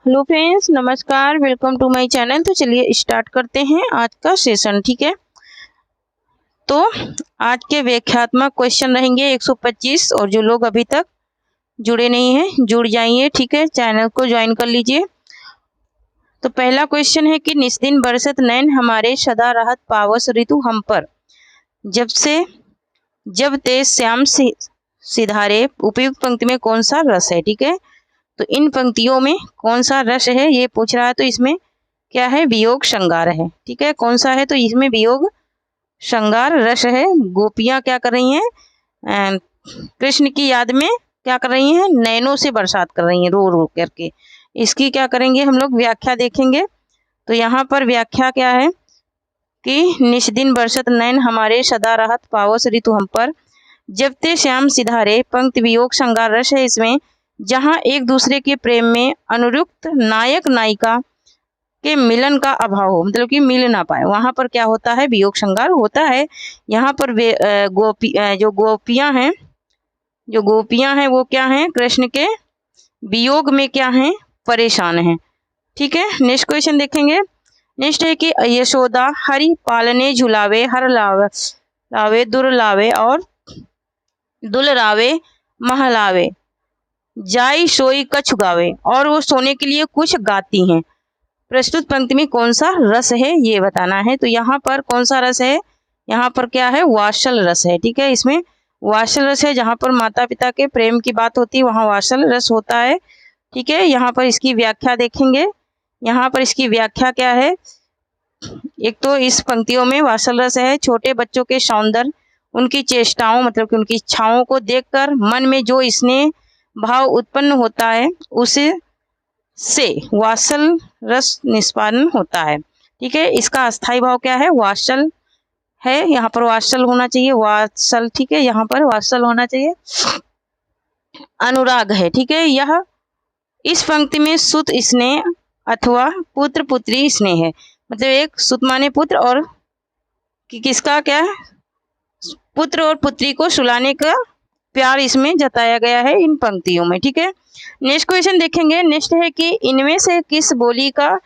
Hello friends, नमस्कार, welcome to my channel. तो चलिए स्टार्ट करते हैं आज का सेशन। ठीक है, तो आज के व्याख्यात्मक क्वेश्चन रहेंगे 125 और जो लोग अभी तक जुड़े नहीं हैं जुड़ जाइए। ठीक है, चैनल को ज्वाइन कर लीजिए। तो पहला क्वेश्चन है कि निस्दिन बरसत नैन हमारे सदा रहत पावस ऋतु हम पर, जब तेज श्याम सिधारे उपयुक्त पंक्ति में कौन सा रस है। ठीक है, तो इन पंक्तियों में कौन सा रस है ये पूछ रहा है। तो इसमें क्या है, वियोग श्रृंगार है। ठीक है, कौन सा है, तो इसमें वियोग श्रृंगार रस है। गोपियां क्या कर रही हैं, कृष्ण की याद में क्या कर रही हैं, नैनों से बरसात कर रही हैं रो रो करके। इसकी क्या करेंगे हम लोग, व्याख्या देखेंगे। तो यहाँ पर व्याख्या क्या है कि निस्दिन बरसत नैन हमारे सदा रहत पावस ऋतु हम पर, जब ते श्याम सिधारे पंक्ति वियोग श्रृंगार रस है। इसमें जहाँ एक दूसरे के प्रेम में अनुरुक्त नायक नायिका के मिलन का अभाव हो, मतलब कि मिल ना पाए, वहां पर क्या होता है, वियोग श्रृंगार होता है। यहाँ पर जो गोपियां हैं वो क्या हैं, कृष्ण के वियोग में क्या हैं, परेशान हैं। ठीक है, नेक्स्ट क्वेश्चन देखेंगे। नेक्स्ट है कि यशोदा हरि पालने झुलावे हर लावे दुर्लावे और दुलरावे महलावे जाई सोई कछु गावे, और वो सोने के लिए कुछ गाती हैं। प्रस्तुत पंक्ति में कौन सा रस है ये बताना है। तो यहाँ पर कौन सा रस है, यहाँ पर क्या है, वात्सल रस है। ठीक है, इसमें वात्सल रस है। जहाँ पर माता पिता के प्रेम की बात होती है वहाँ वात्सल रस होता है। ठीक है, यहाँ पर इसकी व्याख्या देखेंगे। यहाँ पर इसकी व्याख्या क्या है, एक तो इस पंक्तियों में वात्सल रस है, छोटे बच्चों के सौंदर्य, उनकी चेष्टाओं मतलब कि उनकी इच्छाओं को देखकर मन में जो स्नेह भाव उत्पन्न होता है उसे से वात्सल रस निष्पादन होता है। ठीक है, इसका अस्थाई भाव क्या है, वात्सल है। यहाँ पर वात्सल होना चाहिए, वात्सल। ठीक है, यहाँ पर वात्सल होना चाहिए। अनुराग है। ठीक है, यह इस पंक्ति में सुत स्नेह अथवा पुत्र पुत्री स्नेह है, मतलब एक सुत माने पुत्र और किसका क्या है, पुत्र और पुत्री को सुलाने का प्यार इसमें जताया गया है इन पंक्तियों में। ठीक है, नेक्स्ट क्वेश्चन देखेंगे। नेक्स्ट है कि इनमें से किस बोली का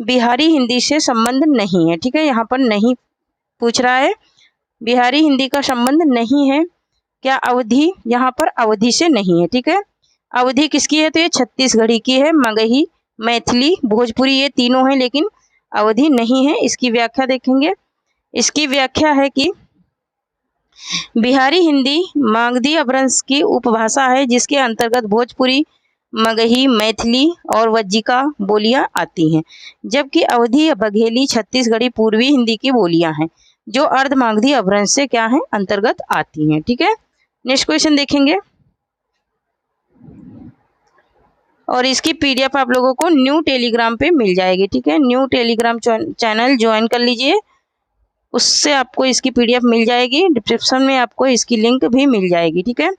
बिहारी हिंदी से संबंध नहीं है। ठीक है, यहाँ पर नहीं पूछ रहा है, बिहारी हिंदी का संबंध नहीं है। क्या अवधी, यहाँ पर अवधी से नहीं है। ठीक है, अवधी किसकी है, तो ये छत्तीसगढ़ी की है। मगही, मैथिली, भोजपुरी ये तीनों हैं, लेकिन अवधी नहीं है। इसकी व्याख्या देखेंगे। इसकी व्याख्या है कि बिहारी हिंदी मागधी अपभ्रंश की उपभाषा है, जिसके अंतर्गत भोजपुरी, मगही, मैथिली और वज्जिका बोलियां आती हैं, जबकि अवधी, बघेली, छत्तीसगढ़ी पूर्वी हिंदी की बोलियां हैं जो अर्ध मागधी अपभ्रंश से क्या है, अंतर्गत आती हैं। ठीक है, नेक्स्ट क्वेश्चन देखेंगे और इसकी पीडीएफ आप लोगों को न्यू टेलीग्राम पे मिल जाएगी। ठीक है, न्यू टेलीग्राम चैनल ज्वाइन कर लीजिए, उससे आपको इसकी पीडीएफ मिल जाएगी। डिस्क्रिप्शन में आपको इसकी लिंक भी मिल जाएगी। ठीक है,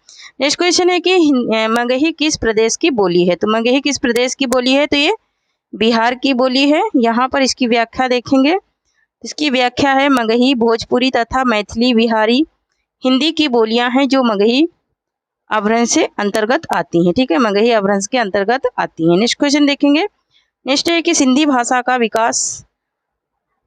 नेक्स्ट क्वेश्चन है कि मगही किस प्रदेश की बोली है। तो मगही किस प्रदेश की बोली है, तो ये बिहार की बोली है। यहाँ पर इसकी व्याख्या देखेंगे। इसकी व्याख्या है, मगही भोजपुरी तथा मैथिली बिहारी हिंदी की बोलियां हैं जो मगही अपभ्रंश से अंतर्गत आती हैं। ठीक है, मगही अपभ्रंश के अंतर्गत आती हैं। नेक्स्ट क्वेश्चन देखेंगे। नेक्स्ट है कि सिंधी भाषा का विकास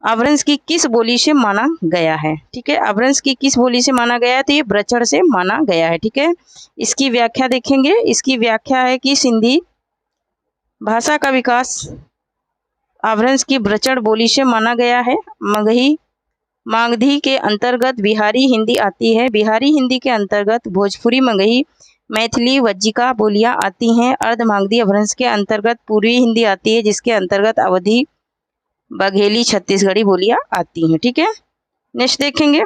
अपभ्रंश की किस बोली से माना गया है। ठीक है, अपभ्रंश की किस बोली से माना गया है, तो ये ब्रचड़ से माना गया है। ठीक है, इसकी व्याख्या देखेंगे। इसकी व्याख्या है कि सिंधी भाषा का विकास अपभ्रंश की ब्रचड़ बोली से माना गया है। मगही मागधी के अंतर्गत बिहारी हिंदी आती है। बिहारी हिंदी के अंतर्गत भोजपुरी, मगही, मैथिली, वज्जिका बोलियां आती हैं। अर्ध मागधी अपभ्रंश के अंतर्गत पूर्वी हिंदी आती है, जिसके अंतर्गत अवधी, बघेली, छत्तीसगढ़ी बोलियां आती हैं। ठीक है, नेक्स्ट देखेंगे।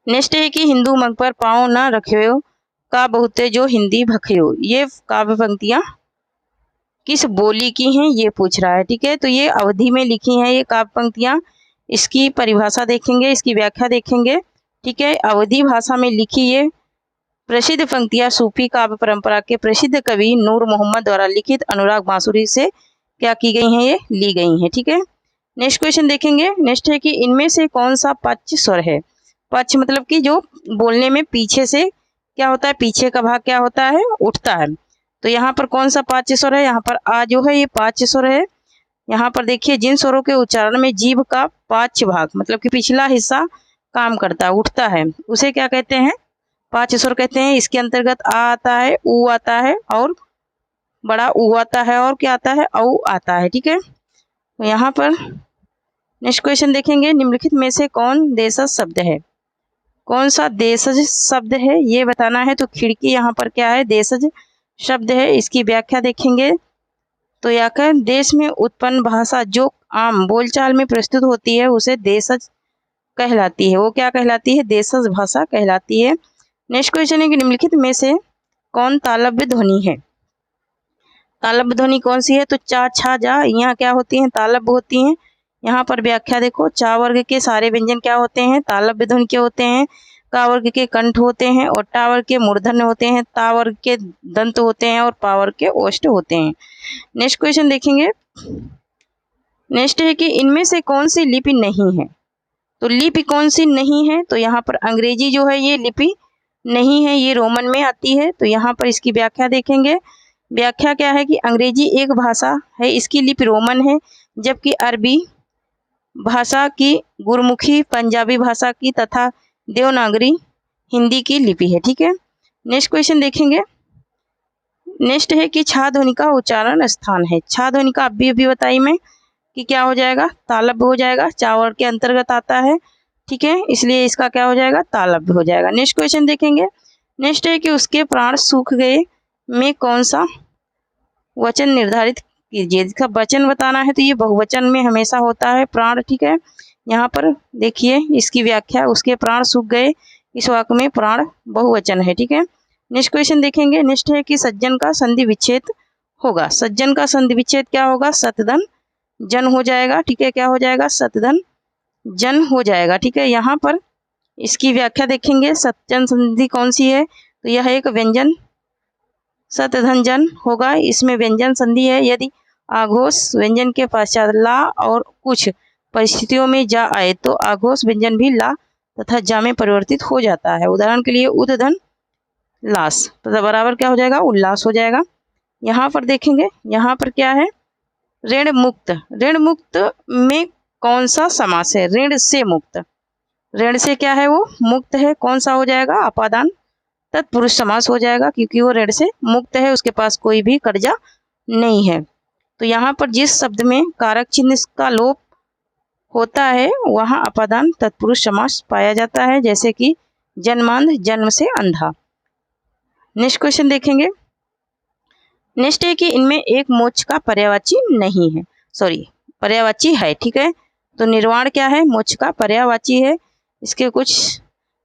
नेक्स्ट है कि हिंदू मग पर पाँव न रखियो का बहुते जो हिंदी भखियो, ये काव्य पंक्तियां किस बोली की हैं ये पूछ रहा है। ठीक है, तो ये अवधी में लिखी हैं ये काव्य पंक्तियां। इसकी परिभाषा देखेंगे, इसकी व्याख्या देखेंगे। ठीक है, अवधी भाषा में लिखी ये प्रसिद्ध पंक्तियां सूफी काव्य परंपरा के प्रसिद्ध कवि नूर मोहम्मद द्वारा लिखित अनुराग बांसुरी से क्या की गई हैं, ये ली गई हैं। ठीक है, नेक्स्ट क्वेश्चन देखेंगे। नेक्स्ट है कि इनमें से कौन सा पक्ष स्वर है। पक्ष मतलब कि जो बोलने में पीछे से क्या होता है, पीछे का भाग क्या होता है, उठता है। तो यहाँ पर कौन सा पाँच स्वर है, यहाँ पर आ जो है ये पाँच स्वर है। यहाँ पर देखिए जिन स्वरों के उच्चारण में जीभ का पाँच भाग मतलब कि पिछला हिस्सा काम करता है, उठता है, उसे क्या कहते हैं, पाँच स्वर कहते हैं। इसके अंतर्गत आ आता है, ऊ आता है और बड़ा ऊ आता है और क्या आता है, औ आता है। ठीक है, तो यहाँ पर नेक्स्ट क्वेश्चन देखेंगे, निम्नलिखित में से कौन देशज शब्द है, कौन सा देशज शब्द है ये बताना है। तो खिड़की यहाँ पर क्या है, देशज शब्द है। इसकी व्याख्या देखेंगे तो याकर देश में उत्पन्न भाषा जो आम बोलचाल में प्रस्तुत होती है उसे देशज कहलाती है। वो क्या कहलाती है, देशज भाषा कहलाती है। नेक्स्ट क्वेश्चन है कि निम्नलिखित में से कौन तालव्य ध्वनि है, तालव्य ध्वनि कौन सी है। तो चा छा जा यहाँ क्या होती हैं, तालव्य होती हैं। यहाँ पर व्याख्या देखो, चा वर्ग के सारे व्यंजन क्या होते हैं, तालव्य ध्वनि के होते हैं। का वर्ग के कंठ होते हैं और टा वर्ग के मूर्धन्य होते हैं, ता वर्ग के दंत होते हैं और पा वर्ग के ओष्ठ होते हैं। नेक्स्ट क्वेश्चन देखेंगे, नेक्स्ट है कि इनमें से कौन सी लिपि नहीं है। तो लिपि कौन सी नहीं है, तो यहाँ पर अंग्रेजी जो है ये लिपि नहीं है, ये रोमन में आती है। तो यहाँ पर इसकी व्याख्या देखेंगे, व्याख्या क्या है कि अंग्रेजी एक भाषा है, इसकी लिपि रोमन है, जबकि अरबी भाषा की, गुरमुखी पंजाबी भाषा की तथा देवनागरी हिंदी की लिपि है। ठीक है, नेक्स्ट क्वेश्चन देखेंगे, नेक्स्ट है कि छा ध्वनि का उच्चारण स्थान है। छा ध्वनि का अभी बताई मैं कि क्या हो जाएगा, तालव्य हो जाएगा, चावल के अंतर्गत आता है। ठीक है, इसलिए इसका क्या हो जाएगा, तालव्य हो जाएगा। नेक्स्ट क्वेश्चन देखेंगे, नेक्स्ट है कि उसके प्राण सूख गए में कौन सा वचन निर्धारित कीजिए। इसका वचन बताना है तो ये बहुवचन में हमेशा होता है प्राण। ठीक है, यहाँ पर देखिए इसकी व्याख्या, उसके प्राण सूख गए, इस वाक्य में प्राण बहुवचन है। ठीक है, नेक्स्ट क्वेश्चन देखेंगे, नेक्स्ट है कि सज्जन का संधि विच्छेद होगा। सज्जन का संधि विच्छेद क्या होगा, सतधन जन हो जाएगा। ठीक है, क्या हो जाएगा, सतधन जन हो जाएगा। ठीक है, यहाँ पर इसकी व्याख्या देखेंगे, सज्जन संधि कौन सी है, तो यह एक व्यंजन सतधन जन होगा, इसमें व्यंजन संधि है। यदि आघोष व्यंजन के पश्चात ला और कुछ परिस्थितियों में जा आए तो आघोष व्यंजन भी ला तथा जा में परिवर्तित हो जाता है। उदाहरण के लिए उदधन लास, तो बराबर क्या हो जाएगा, उल्लास हो जाएगा। यहाँ पर देखेंगे, यहाँ पर क्या है, ऋण मुक्त। ऋण मुक्त में कौन सा समास है, ऋण से मुक्त, ऋण से क्या है वो मुक्त है, कौन सा हो जाएगा, अपादान तत्पुरुष समास हो जाएगा, क्योंकि वो ऋण से मुक्त है, उसके पास कोई भी कर्जा नहीं है। तो यहाँ पर जिस शब्द में कारक चिन्ह का लोप होता है वहाँ अपादान तत्पुरुष समास पाया जाता है, जैसे कि जन्मांध, जन्म से अंधा। नेक्स्ट क्वेश्चन देखेंगे, नेक्स्ट है कि इनमें एक मोक्ष का पर्यायवाची नहीं है, सॉरी पर्यायवाची है। ठीक है, तो निर्वाण क्या है, मोक्ष का पर्यायवाची है। इसके कुछ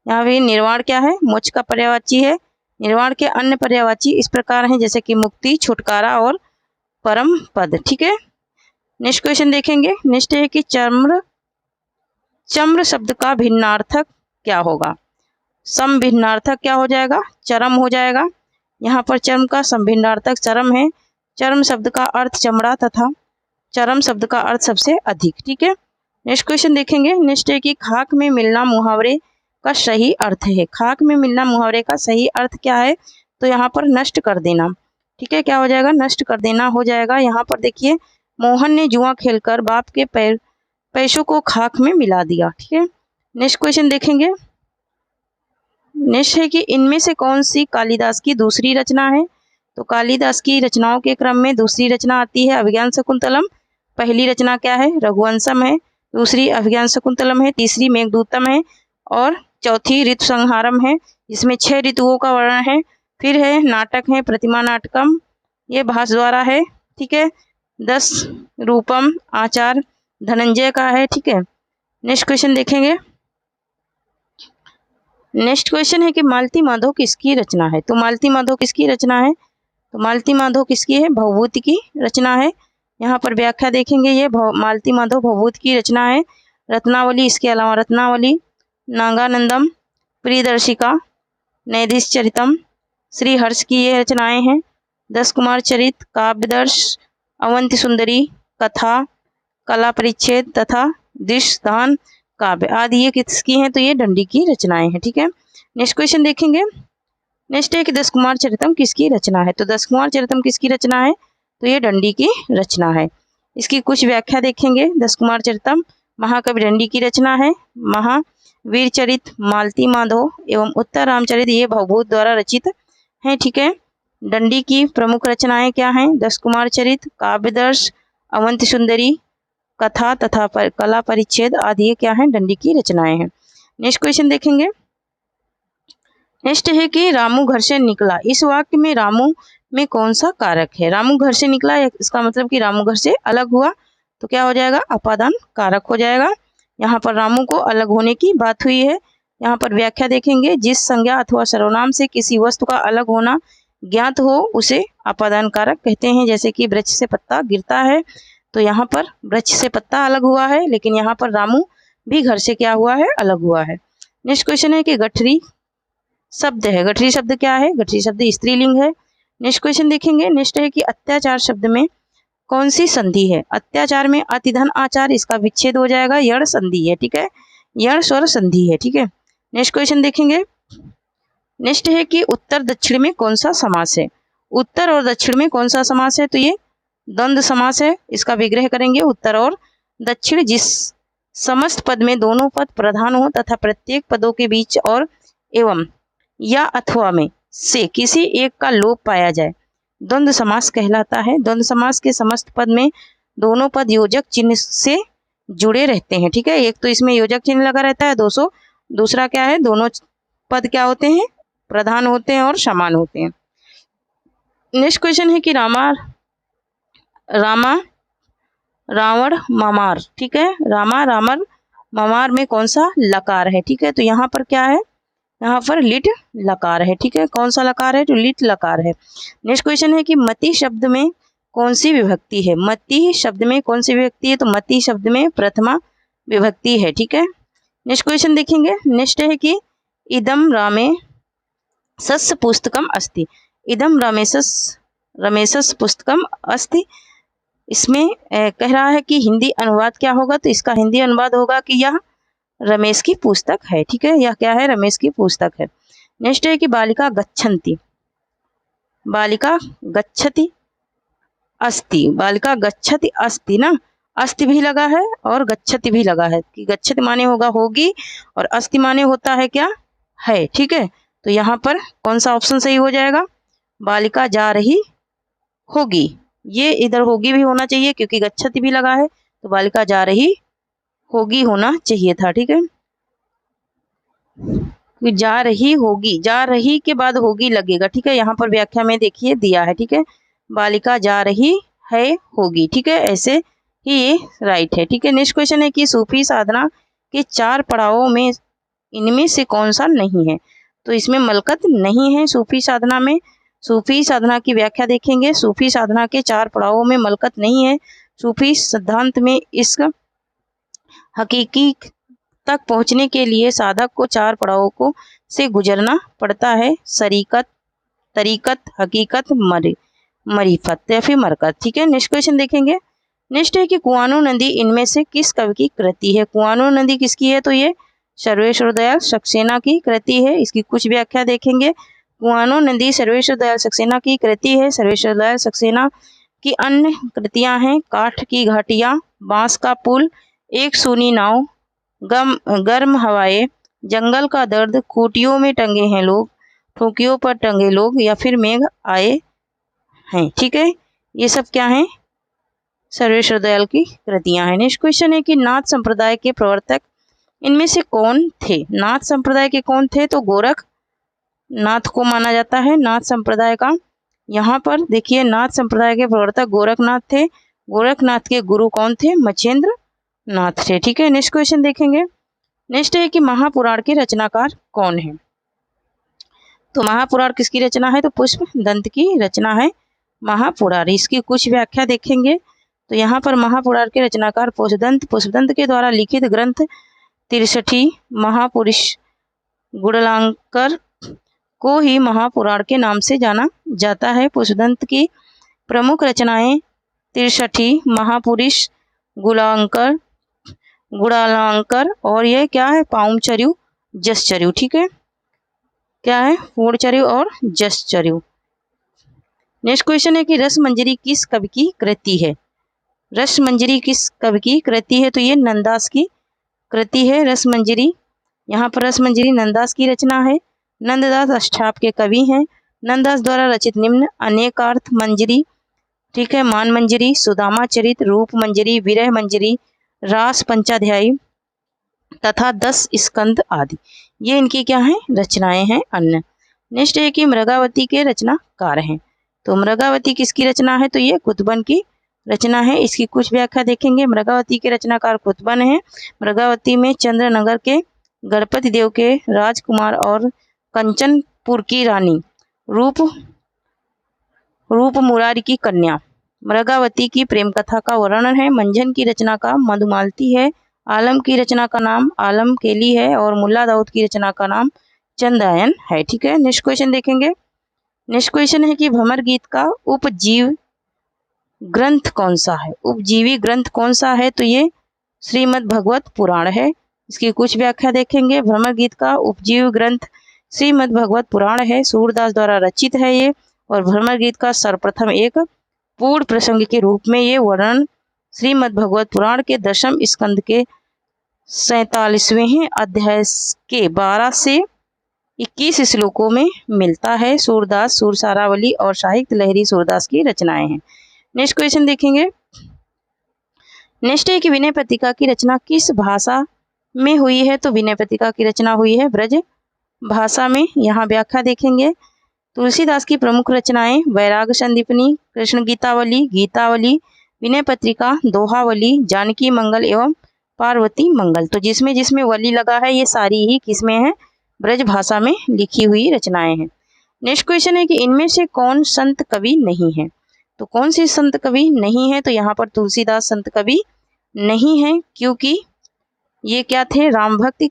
यहाँ भी निर्वाण क्या है, मोक्ष का पर्यायवाची है। निर्वाण के अन्य पर्यायवाची इस प्रकार हैं, जैसे कि मुक्ति, छुटकारा और परम पद। ठीक है, नेक्स्ट क्वेश्चन देखेंगे, नेक्स्ट है कि चम्र, चम्र शब्द का भिन्नार्थक क्या होगा। सम भिन्नार्थक क्या हो जाएगा, चरम हो जाएगा। यहाँ पर चर्म का संभिन्नार्थक चरम है। चर्म शब्द का अर्थ चमड़ा तथा चरम शब्द का अर्थ सबसे अधिक। ठीक है, नेक्स्ट क्वेश्चन देखेंगे, नेक्स्ट है कि खाक में मिलना मुहावरे का सही अर्थ है। खाक में मिलना मुहावरे का सही अर्थ क्या है, तो यहाँ पर नष्ट कर देना। ठीक है, क्या हो जाएगा, नष्ट कर देना हो जाएगा। यहाँ पर देखिए, मोहन ने जुआ खेलकर बाप के पैसों को खाक में मिला दिया। ठीक है, नेक्स्ट क्वेश्चन देखेंगे, नेक्स्ट है कि इनमें से कौन सी कालिदास की दूसरी रचना है। तो कालिदास की रचनाओं के क्रम में दूसरी रचना आती है अभिज्ञान शकुंतलम। पहली रचना क्या है, रघुवंशम है, दूसरी अभिज्ञान शकुंतलम है, तीसरी मेघदूतम है और चौथी ऋतु संहारम है, जिसमें 6 ऋतुओं का वर्णन है। फिर है नाटक है प्रतिमा नाटकम, ये भास द्वारा है। ठीक है, 10 रूपम आचार धनंजय का है। ठीक है, नेक्स्ट क्वेश्चन देखेंगे, नेक्स्ट क्वेश्चन है कि मालती माधव किसकी रचना है। तो मालती माधव किसकी रचना है, तो मालती माधव किसकी है, भवभूति की रचना है। यहाँ पर व्याख्या देखेंगे, ये मालती माधव भवभूति की रचना है। रत्नावली, इसके अलावा रत्नावली, नागानंदम, प्रियदर्शिका, नैदिश चरितम, श्री हर्ष की ये रचनाएं हैं। 10 कुमार चरित, काव्यदर्श, अवंती सुंदरी, कथा, कला परिच्छेद तथा दृश्यदान काव्य आदि ये किसकी हैं, तो ये दंडी की रचनाएं हैं। ठीक है, नेक्स्ट क्वेश्चन देखेंगे, नेक्स्ट है कि दस कुमार चरितम किसकी रचना है। तो दस कुमार चरितम किसकी रचना है, तो ये दंडी की रचना है। इसकी कुछ व्याख्या देखेंगे। दस कुमार चरितम महाकवि दंडी की रचना है। महावीर चरित, मालती माधव एवं उत्तर रामचरित ये भवभूत द्वारा रचित हैं। ठीक है, दंडी की प्रमुख रचनाएं क्या हैं, दस कुमार चरित, काव्यदर्श, अवंति सुंदरी, कथा तथा कला परिच्छेद आदि ये क्या है, दंडी की रचनाएं हैं। नेक्स्ट क्वेश्चन देखेंगे। नेक्स्ट है कि रामू घर से निकला, इस वाक्य में रामू में कौन सा कारक है। रामू घर से निकला, इसका मतलब कि रामू घर से अलग हुआ, तो क्या हो जाएगा, अपादान कारक हो जाएगा। यहाँ पर रामू को अलग होने की बात हुई है। यहाँ पर व्याख्या देखेंगे। जिस संज्ञा अथवा सर्वनाम से किसी वस्तु का अलग होना ज्ञात हो उसे अपादान कारक कहते हैं। जैसे कि वृक्ष से पत्ता गिरता है, तो यहाँ पर वृक्ष से पत्ता अलग हुआ है, लेकिन यहाँ पर रामू भी घर से क्या हुआ है, अलग हुआ है। नेक्स्ट क्वेश्चन है कि गठरी शब्द है, गठरी शब्द क्या है, गठरी शब्द स्त्रीलिंग है। नेक्स्ट क्वेश्चन देखेंगे। नेक्स्ट है कि अत्याचार शब्द में कौन सी संधि है। अत्याचार में अतिधन आचार, इसका विच्छेद हो जाएगा, यण संधि है। ठीक है, यण स्वर संधि है। ठीक है, नेक्स्ट क्वेश्चन देखेंगे। नेक्स्ट है कि उत्तर दक्षिण में कौन सा समास है। उत्तर और दक्षिण में कौन सा समास है, तो ये द्वंद्व समास है। इसका विग्रह करेंगे। उत्तर और दक्षिण, जिस समस्त पद में दोनों पद प्रधान हो तथा प्रत्येक पदों के बीच और एवं या अथवा में से किसी एक का लोप पाया जाए, द्वंद्व समास कहलाता है। द्वंद्व समास के समस्त पद में दोनों पद योजक चिन्ह से जुड़े रहते हैं। ठीक है, एक तो इसमें योजक चिन्ह लगा रहता है 200, दूसरा क्या है, दोनों पद क्या होते हैं, प्रधान होते हैं और समान होते हैं। नेक्स्ट क्वेश्चन है कि रामा रावण ममार। ठीक है, रामा रावण ममार में कौन सा लकार है। ठीक है, तो यहाँ पर क्या है, यहाँ पर लिट लकार है। ठीक है, कौन सा लकार है, तो लिट लकार है। नेक्स्ट क्वेश्चन है कि मति शब्द में कौन सी विभक्ति है। मति शब्द में कौन सी विभक्ति है, तो मति शब्द में प्रथमा विभक्ति है। ठीक है, नेक्स्ट क्वेश्चन देखेंगे। नेक्स्ट है कि इदम रामेशस् पुस्तकम अस्ति। इदम रमेशस् पुस्तकम अस्ति, इसमें कह रहा है कि हिंदी अनुवाद क्या होगा, तो इसका हिंदी अनुवाद होगा कि यह रमेश की पुस्तक है। ठीक है, यह क्या है, रमेश की पुस्तक है। नेक्स्ट है कि बालिका गच्छन्ति, बालिका गच्छति अस्ति, बालिका गच्छति अस्ति ना, अस्ति भी लगा है और गच्छति भी लगा है कि गच्छति माने होगा होगी और अस्ति माने होता है क्या, है। ठीक है, तो यहाँ पर कौन सा ऑप्शन सही हो जाएगा, बालिका जा रही होगी। ये इधर होगी भी होना चाहिए क्योंकि गच्छति भी लगा है, तो बालिका जा रही होगी होना चाहिए था। ठीक है, जा रही होगी, जा रही के बाद होगी लगेगा। ठीक है, यहाँ पर व्याख्या में देखिए दिया है। ठीक है, बालिका जा रही है होगी। ठीक है, ऐसे ही ये राइट है। ठीक है, नेक्स्ट क्वेश्चन है कि सूफी साधना के 4 पड़ावों में इनमें से कौन सा नहीं है। तो इसमें मलकत नहीं है सूफी साधना में। सूफी साधना की व्याख्या देखेंगे। सूफी साधना के 4 पड़ावों में मलकत नहीं है। सूफी सिद्धांत में इस हकीकी तक पहुंचने के लिए साधक को 4 पड़ावों को से गुजरना पड़ता है, शरीकत, तरीकत, हकीकत, मरीफत या फिर मरकत। ठीक है, नेक्स्ट क्वेश्चन देखेंगे। नेक्स्ट है कि कुआनो नदी इनमें से किस कवि की कृति है। कुआनो नदी किसकी है, तो ये सर्वेश्वर दयाल सक्सेना की कृति है। इसकी कुछ व्याख्या देखेंगे। कुआनो नदी सर्वेश्वर दयाल सक्सेना की कृति है। सर्वेश्वर दयाल सक्सेना की अन्य कृतियां हैं काठ की घाटियां, बांस का पुल, एक सूनी नाव, गर्म हवाएं, जंगल का दर्द, खूटियों में टंगे हैं लोग, ठोकियों पर टंगे लोग या फिर मेघ आए हैं। ठीक है, ये सब क्या है, सर्वेश्वर दयाल की कृतियां हैं। नेक्स्ट क्वेश्चन है कि नाथ संप्रदाय के प्रवर्तक इनमें से कौन थे। नाथ संप्रदाय के कौन थे, तो गोरखनाथ को माना जाता है नाथ संप्रदाय का। यहाँ पर देखिए नाथ संप्रदाय के प्रवर्तक गोरखनाथ थे। गोरखनाथ के गुरु कौन थे, मच्छिंद्र नाथ थे। ठीक है, नेक्स्ट क्वेश्चन देखेंगे। नेक्स्ट है कि महापुराण के रचनाकार कौन है। तो महापुराण किसकी रचना है, तो पुष्पदंत की रचना है महापुराण। इसकी कुछ व्याख्या देखेंगे। तो यहाँ पर महापुराण के रचनाकार पुष्पदंत के द्वारा लिखित ग्रंथ 63 महापुरुष गुणलांकर को ही महापुराण के नाम से जाना जाता है। पुष्पदंत की प्रमुख रचनाएं 63 महापुरुष गुणालंकर और ये क्या है, पाउमचर्यु, जसचर्यु। ठीक है, क्या है, फोड़चर्यु और जसचर्यु। नेक्स्ट क्वेश्चन है कि रसमंजरी किस कवि की कृति है। रसमंजरी किस कवि की कृति है, तो ये नंददास की कृति है रसमंजरी। यहाँ पर रसमंजरी नंददास की रचना है। नंददास अष्टाप के कवि हैं। नंददास द्वारा रचित निम्न अनेकार्थ मंजरी, ठीक है, मान मंजरी, सुदामा चरित, रूप मंजरी, विरह मंजरी, रास पंचाध्यायी तथा 10 स्कंद आदि, ये इनकी क्या है, रचनाएं हैं अन्य। नेक्स्ट है कि मृगावती के रचनाकार हैं। तो मृगावती किसकी रचना है, तो ये कुतुबन की रचना है। इसकी कुछ व्याख्या देखेंगे। मृगावती के रचनाकार कुतुबन है। मृगावती में चंद्रनगर के गणपति देव के राजकुमार और कंचनपुर की रानी रूप मुरारी की कन्या मृगावती की प्रेम कथा का वर्णन है। मंझन की रचना का मधुमालती है। आलम की रचना का नाम आलम केली है और मुल्ला दाऊद की रचना का नाम चंदायन है। ठीक है, नेक्स्ट क्वेश्चन देखेंगे। नेक्स्ट क्वेश्चन है कि भ्रमर गीत का उपजीव ग्रंथ कौन सा है। उपजीवी ग्रंथ कौन सा है, तो ये श्रीमद् भगवत पुराण है। इसकी कुछ व्याख्या देखेंगे। भ्रमर गीत का उपजीव ग्रंथ श्रीमद् भगवत पुराण है। सूरदास द्वारा रचित है ये। और भ्रमर गीत का सर्वप्रथम एक पूर्ण प्रसंग के रूप में ये वर्णन श्रीमद् भगवत पुराण के 10वें स्कंद के 47वें अध्याय के 12 से 21 श्लोकों में मिलता है। सूरदास, सुरसारावली और साहित्य लहरी सूरदास की रचनाएं हैं। नेक्स्ट क्वेश्चन देखेंगे। नेक्स्ट है कि विनय पत्रिका की रचना किस भाषा में हुई है, तो विनय पत्रिका की रचना हुई है ब्रज भाषा में। यहाँ व्याख्या देखेंगे। तुलसीदास की प्रमुख रचनाएं वैराग संदीपनी, कृष्ण गीतावली, गीतावली, विनय पत्रिका, दोहावली, जानकी मंगल एवं पार्वती मंगल। तो जिसमें जिसमें वली लगा है ये सारी ही किसमें है, ब्रज भाषा में लिखी हुई रचनाएं हैं। नेक्स्ट क्वेश्चन है कि इनमें से कौन संत कवि नहीं है। तो कौन सी संत कवि नहीं है, तो यहाँ पर तुलसीदास संत कवि नहीं है, क्योंकि ये क्या थे, राम भक्ति।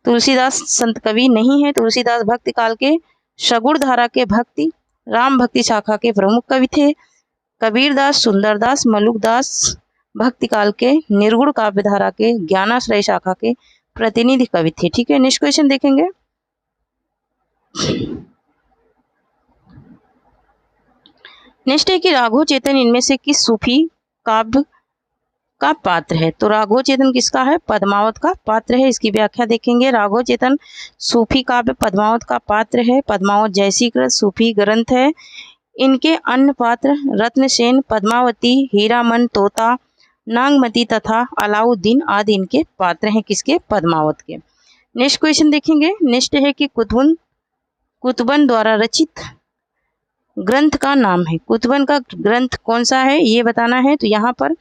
तुलसीदास संत कवि नहीं है। तुलसीदास भक्ति काल के सगुण धारा के भक्ति राम भक्ति शाखा के प्रमुख कवि थे। कबीरदास, सुंदरदास, मलुकदास भक्ति काल के निर्गुण काव्य धारा के ज्ञानाश्रय शाखा के प्रतिनिधि कवि थे। ठीक है, नेक्स्ट क्वेश्चन देखेंगे। नेक्स्ट है कि राघव चेतन इनमें से किस सूफी काव्य का पात्र है। तो राघव चेतन किसका है, पद्मावत का पात्र है। इसकी व्याख्या देखेंगे। राघव चेतन सूफी काव्य पद्मावत का पात्र है। पद्मावत जयसीकृत सूफी ग्रंथ है। इनके अन्य पात्र रत्नसेन, पद्मावती, हीरामन, तोता, नागमती तथा अलाउद्दीन आदि इनके पात्र हैं, किसके, पद्मावत के। नेक्स्ट क्वेश्चन देखेंगे। नेक्स्ट है कि कुतुबन द्वारा रचित ग्रंथ का नाम है। कुतुबन का ग्रंथ कौन सा है ये बताना है। तो यहाँ पर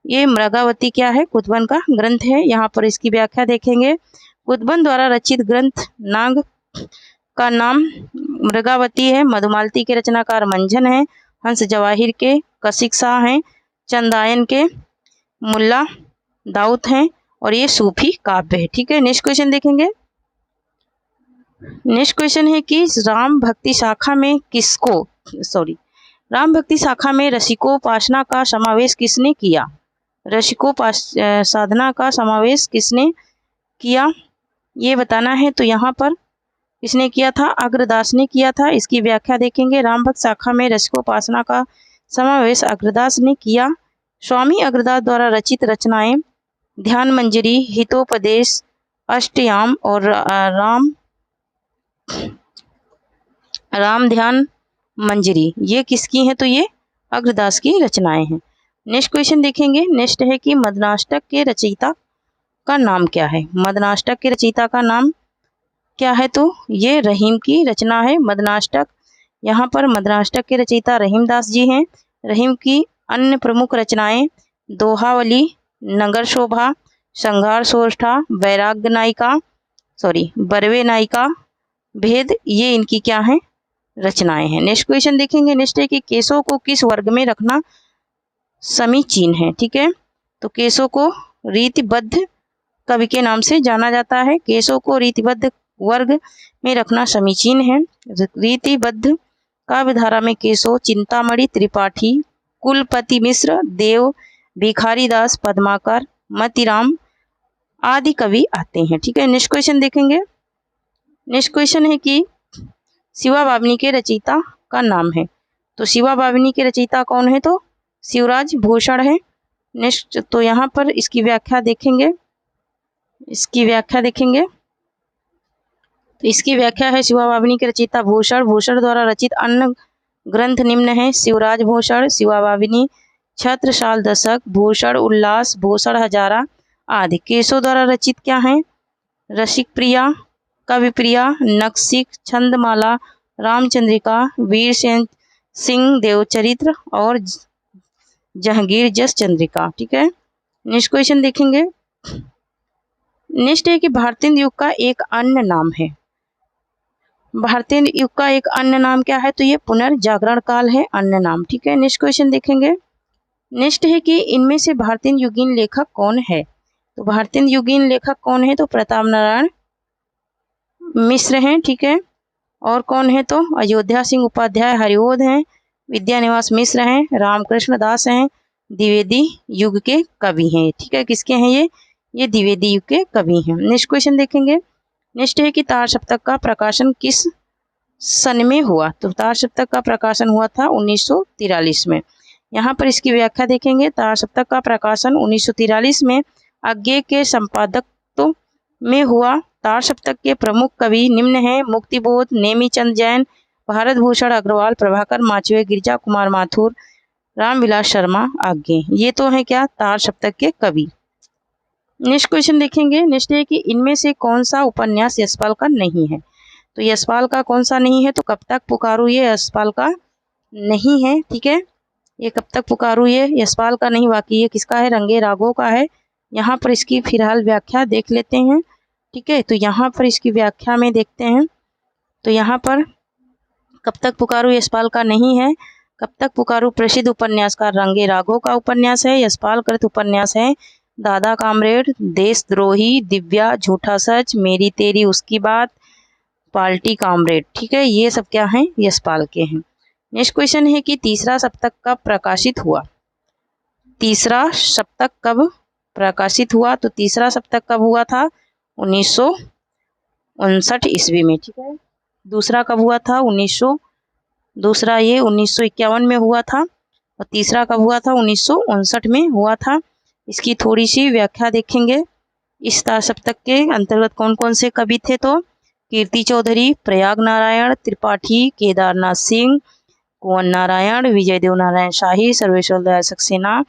ये मृगावती क्या है, कुतुबन का ग्रंथ है। यहाँ पर इसकी व्याख्या देखेंगे। कुतुबन द्वारा रचित ग्रंथ नाग का नाम मृगावती है। मधुमालती के रचनाकार मंझन है। हंस जवाहिर के कसिक शाह हैं। चंदायन के मुल्ला दाऊद हैं। और ये सूफी काव्य है। ठीक है, नेक्स्ट क्वेश्चन देखेंगे। नेक्स्ट क्वेश्चन है कि राम भक्ति शाखा में राम भक्ति शाखा में रसिकोपासना का समावेश किसने किया। साधना का समावेश किसने किया ये बताना है। तो यहाँ पर किसने किया था, अग्रदास ने किया था। इसकी व्याख्या देखेंगे। राम भक्त शाखा में रसिकोपासना का समावेश अग्रदास ने किया। स्वामी अग्रदास द्वारा रचित रचनाएं ध्यान मंजरी, हितोपदेश, अष्टयाम और राम ध्यान मंजरी ये किसकी हैं, तो ये अग्रदास की रचनाएं हैं। नेक्स्ट क्वेश्चन देखेंगे। नेक्स्ट है कि मदनाष्टक के रचयिता का नाम क्या है। मदनाष्टक के रचयिता का नाम क्या है, तो ये रहीम की रचना है मदनाष्टक। यहाँ पर मदनाष्टक के रचयिता रहीमदास जी हैं। रहीम की अन्य प्रमुख रचनाएं दोहावली, नगर शोभा, संघार सोष्ठा, वैराग्य नायिका बरवे नायिका, भेद, ये इनकी क्या है, रचनाएं हैं। नेक्स्ट क्वेश्चन देखेंगे। नेक्स्ट है कि केसों को किस वर्ग में रखना समीचीन है। ठीक है, तो केसों को रीतिबद्ध कवि के नाम से जाना जाता है। केसों को रीतिबद्ध वर्ग में रखना समीचीन है। रीतिबद्ध काव्यधारा में केसो, चिंतामणि, त्रिपाठी, कुलपति मिश्र, देव, भिखारी दास, पद्माकर, मतिराम आदि कवि आते हैं। ठीक है, नेक्स्ट क्वेश्चन देखेंगे। नेक्स्ट क्वेश्चन है कि शिवा बावनी के रचयिता का नाम है। तो शिवा बावनी के रचयिता कौन है? तो शिवराज भूषण है। नेक्स्ट, तो यहाँ पर इसकी व्याख्या देखेंगे। तो इसकी व्याख्या है, शिवा बावनी के रचयिता भूषण। भूषण द्वारा रचित अन्य ग्रंथ निम्न है: शिवराज भूषण, शिवा बावनी, छत्रसाल दशक, भूषण उल्लास, भूषण हजारा आदि। केशव द्वारा रचित क्या है? रसिक प्रिया, कवि प्रिया, नक्सिक, छंदमाला, रामचंद्रिका, वीर सिंह देवचरित्र और जहांगीर जस चंद्रिका। ठीक है। नेक्स्ट क्वेश्चन देखेंगे। नेक्स्ट है कि भारतीय युग का एक अन्य नाम है। भारतीय युग का एक अन्य नाम क्या है? तो ये पुनर्जागरण काल है, अन्य नाम। ठीक है। नेक्स्ट क्वेश्चन देखेंगे। नेक्स्ट है कि इनमें से भारतीय युगीन लेखक कौन है? तो भारतीय युगीन लेखक कौन है? तो प्रताप नारायण मिश्र हैं। ठीक है। और कौन है? तो अयोध्या सिंह उपाध्याय हरिओद हैं, विद्यानिवास मिश्र हैं, रामकृष्ण दास हैं, द्विवेदी युग के कवि हैं। ठीक है। किसके हैं ये द्विवेदी युग के कवि हैं। नेक्स्ट क्वेश्चन देखेंगे। नेक्स्ट है कि तार सप्तक का प्रकाशन किस सन में हुआ? तो तार सप्तक का प्रकाशन हुआ था 1943 में। यहाँ पर इसकी व्याख्या देखेंगे। तार सप्तक का प्रकाशन 1943 में अज्ञे के संपादकत्व में हुआ। तार सप्तक के प्रमुख कवि निम्न हैं: मुक्तिबोध, नेमीचंद जैन, भारत भूषण अग्रवाल, प्रभाकर माचवे, गिरिजा कुमार माथुर, रामविलास शर्मा आज्ञे। ये तो है क्या? तार सप्तक के कवि। नेक्स्ट क्वेश्चन देखेंगे। नेक्स्ट है कि इनमें से कौन सा उपन्यास यशपाल का नहीं है? तो यशपाल का कौन सा नहीं है? तो कब तक पुकारूं ये यशपाल का नहीं है। ठीक है। ये कब तक पुकारूं ये यशपाल का नहीं, बाकी ये किसका है? रंगे राघव का है। यहाँ पर इसकी फिलहाल व्याख्या देख लेते हैं। ठीक है। तो यहाँ पर इसकी व्याख्या में देखते हैं। तो यहाँ पर कब तक पुकारूं यशपाल का नहीं है। कब तक पुकारूं प्रसिद्ध उपन्यासकार रंगे राघव का उपन्यास है। यशपाल कृत उपन्यास है दादा कामरेड, देशद्रोही, दिव्या, झूठा सच, मेरी तेरी उसकी बात, पार्टी कामरेड। ठीक है। ये सब क्या हैं? यशपाल के हैं। नेक्स्ट क्वेश्चन है कि तीसरा सप्तक कब प्रकाशित हुआ? तीसरा सप्तक कब प्रकाशित हुआ? तो तीसरा सप्तक कब हुआ था? 1959 ईस्वी में। ठीक है। दूसरा कब हुआ था? 1951 में हुआ था। और तीसरा कब हुआ था? 1959 में हुआ था। इसकी थोड़ी सी व्याख्या देखेंगे। इस तार सप्तक के अंतर्गत कौन कौन से कवि थे? तो कीर्ति चौधरी, प्रयाग नारायण त्रिपाठी, केदारनाथ सिंह, कुंवर नारायण, विजय देव नारायण शाही, सर्वेश्वर दयाल सक्सेना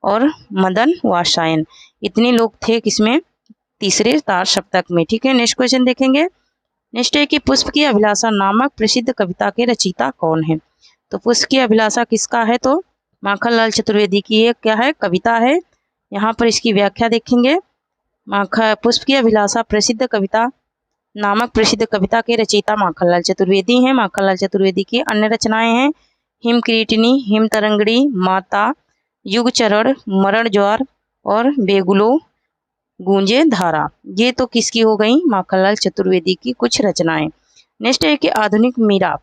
और मदन वात्सायन। इतने लोग थे किसमें? तीसरे तार सप्तक में। ठीक है। नेक्स्ट क्वेश्चन देखेंगे। नेक्स्ट है कि पुष्प की अभिलाषा नामक प्रसिद्ध कविता के रचयिता कौन है? तो पुष्प की अभिलाषा किसका है? तो माखनलाल चतुर्वेदी की एक क्या है? कविता है। यहाँ पर इसकी व्याख्या देखेंगे। पुष्प की अभिलाषा प्रसिद्ध कविता नामक प्रसिद्ध कविता के रचयिता माखनलाल चतुर्वेदी हैं। माखनलाल चतुर्वेदी की अन्य रचनाएं हैं: हिम किरीटिनी, हिम तरंगड़ी, माता, युग चरण, मरण ज्वार और बेगुलो गूंजे धारा। ये तो किसकी हो गई? माखनलाल चतुर्वेदी की कुछ रचनाएं। नेक्स्ट है कि आधुनिक मीरा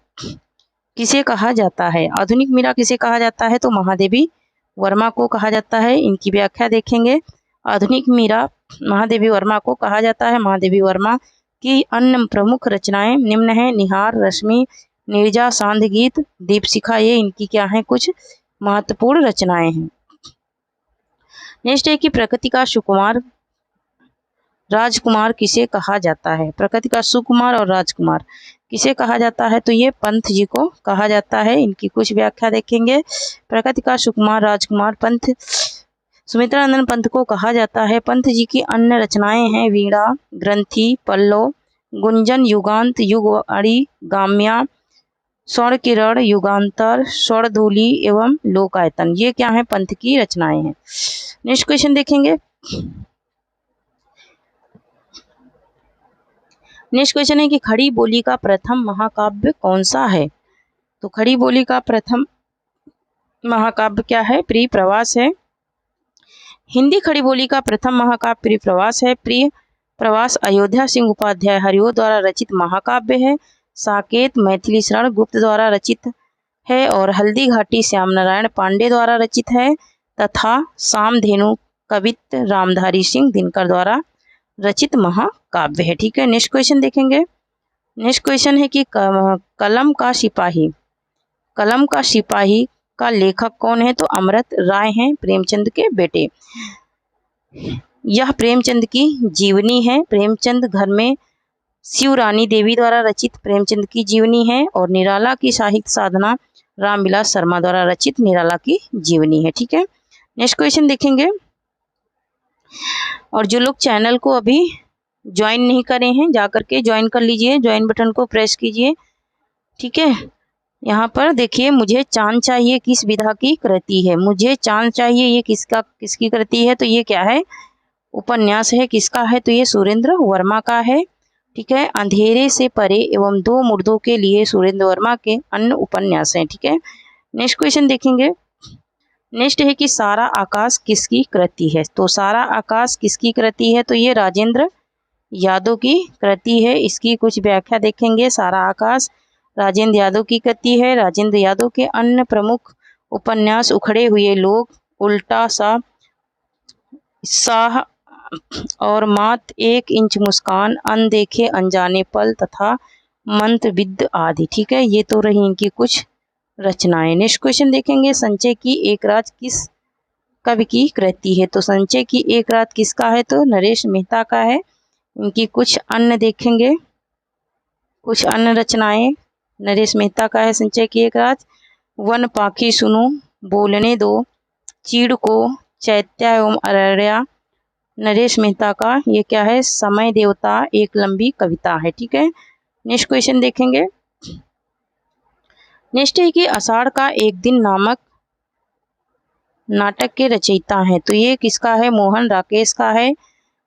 किसे कहा जाता है? आधुनिक मीरा किसे कहा जाता है? तो महादेवी वर्मा को कहा जाता है। इनकी व्याख्या देखेंगे। आधुनिक मीरा महादेवी वर्मा को कहा जाता है। महादेवी वर्मा की अन्य प्रमुख रचनाएं निम्न है: निहार, रश्मि, नीरजा, सांध गीत, दीपशिखा। ये इनकी क्या है? कुछ महत्वपूर्ण रचनाएं हैं। नेक्स्ट है कि प्रकृति का सुकुमार राजकुमार किसे कहा जाता है? प्रकृति का सुकुमार और राजकुमार किसे कहा जाता है? तो ये पंत जी को कहा जाता है। इनकी कुछ व्याख्या देखेंगे। प्रकृति का सुकुमार राजकुमार पंत सुमित्रानंद पंत को कहा जाता है। पंत जी की अन्य रचनाएं हैं: वीणा, ग्रंथि, पल्लव, गुंजन, युगांत, युगवाणी, गाम्या, स्वर्ण किरण, युगांतर, स्वर्णधूलि एवं लोकायतन। ये क्या है? पंत की रचनाएं हैं। नेक्स्ट क्वेश्चन देखेंगे। नेक्स्ट क्वेश्चन है कि खड़ी बोली का प्रथम महाकाव्य कौन सा है? तो खड़ी बोली का प्रथम महाकाव्य क्या है? प्रिय प्रवास है। हिंदी खड़ी बोली का प्रथम महाकाव्य प्रिय प्रवास है। प्रिय प्रवास अयोध्या सिंह उपाध्याय हरिओ द्वारा रचित महाकाव्य है। साकेत मैथिली शरण गुप्त द्वारा रचित है और हल्दी घाटी श्याम नारायण पांडे द्वारा रचित है तथा सामधेनु कवित रामधारी सिंह दिनकर द्वारा रचित महाकाव्य है। ठीक है। नेक्स्ट क्वेश्चन देखेंगे। नेक्स्ट क्वेश्चन है कि कलम का सिपाही का लेखक कौन है? तो अमृत राय हैं, प्रेमचंद के बेटे। यह प्रेमचंद की जीवनी है। प्रेमचंद घर में शिवरानी देवी द्वारा रचित प्रेमचंद की जीवनी है। और निराला की साहित्य साधना रामविलास शर्मा द्वारा रचित निराला की जीवनी है। ठीक है, नेक्स्ट क्वेश्चन देखेंगे। और जो लोग चैनल को अभी ज्वाइन नहीं करे हैं, जाकर के ज्वाइन कर लीजिए, ज्वाइन बटन को प्रेस कीजिए। ठीक है, यहाँ पर देखिए, मुझे चांद चाहिए किस विधा की कृति है? मुझे चांद चाहिए, ये किसकी कृति है? तो ये क्या है? उपन्यास है। किसका है? तो ये सुरेंद्र वर्मा का है। ठीक है, अंधेरे से परे एवं दो मुर्दों के लिए सुरेंद्र वर्मा के अन्य उपन्यास हैं। ठीक है, नेक्स्ट क्वेश्चन देखेंगे। नेक्स्ट है कि सारा आकाश किसकी कृति है? तो सारा आकाश किसकी कृति है? तो ये राजेंद्र यादव की कृति है। इसकी कुछ व्याख्या देखेंगे। सारा आकाश राजेंद्र यादव की कृति है। राजेंद्र यादव के अन्य प्रमुख उपन्यास उखड़े हुए लोग, उल्टा साह और मात्र 1 इंच मुस्कान, अनदेखे अनजाने पल तथा मंत्रविद्ध आदि। ठीक है, ये तो रही इनकी कुछ रचनाएं। नेक्स्ट क्वेश्चन देखेंगे। संचय की एक रात किस कवि की कृति है? तो संचय की एक रात किसका है? तो नरेश मेहता का है। इनकी कुछ अन्य देखेंगे, कुछ अन्य रचनाएं। नरेश मेहता का है संचय की एक रात। वन पाखी सुनो, बोलने दो, चीड़ को, चैत्या एवं अररिया, नरेश मेहता का। ये क्या है? समय देवता एक लंबी कविता है। ठीक है, नेक्स्ट क्वेश्चन देखेंगे। नेक्स्ट है कि आषाढ़ का एक दिन नामक नाटक के रचयिता हैं। तो ये किसका है? मोहन राकेश का है।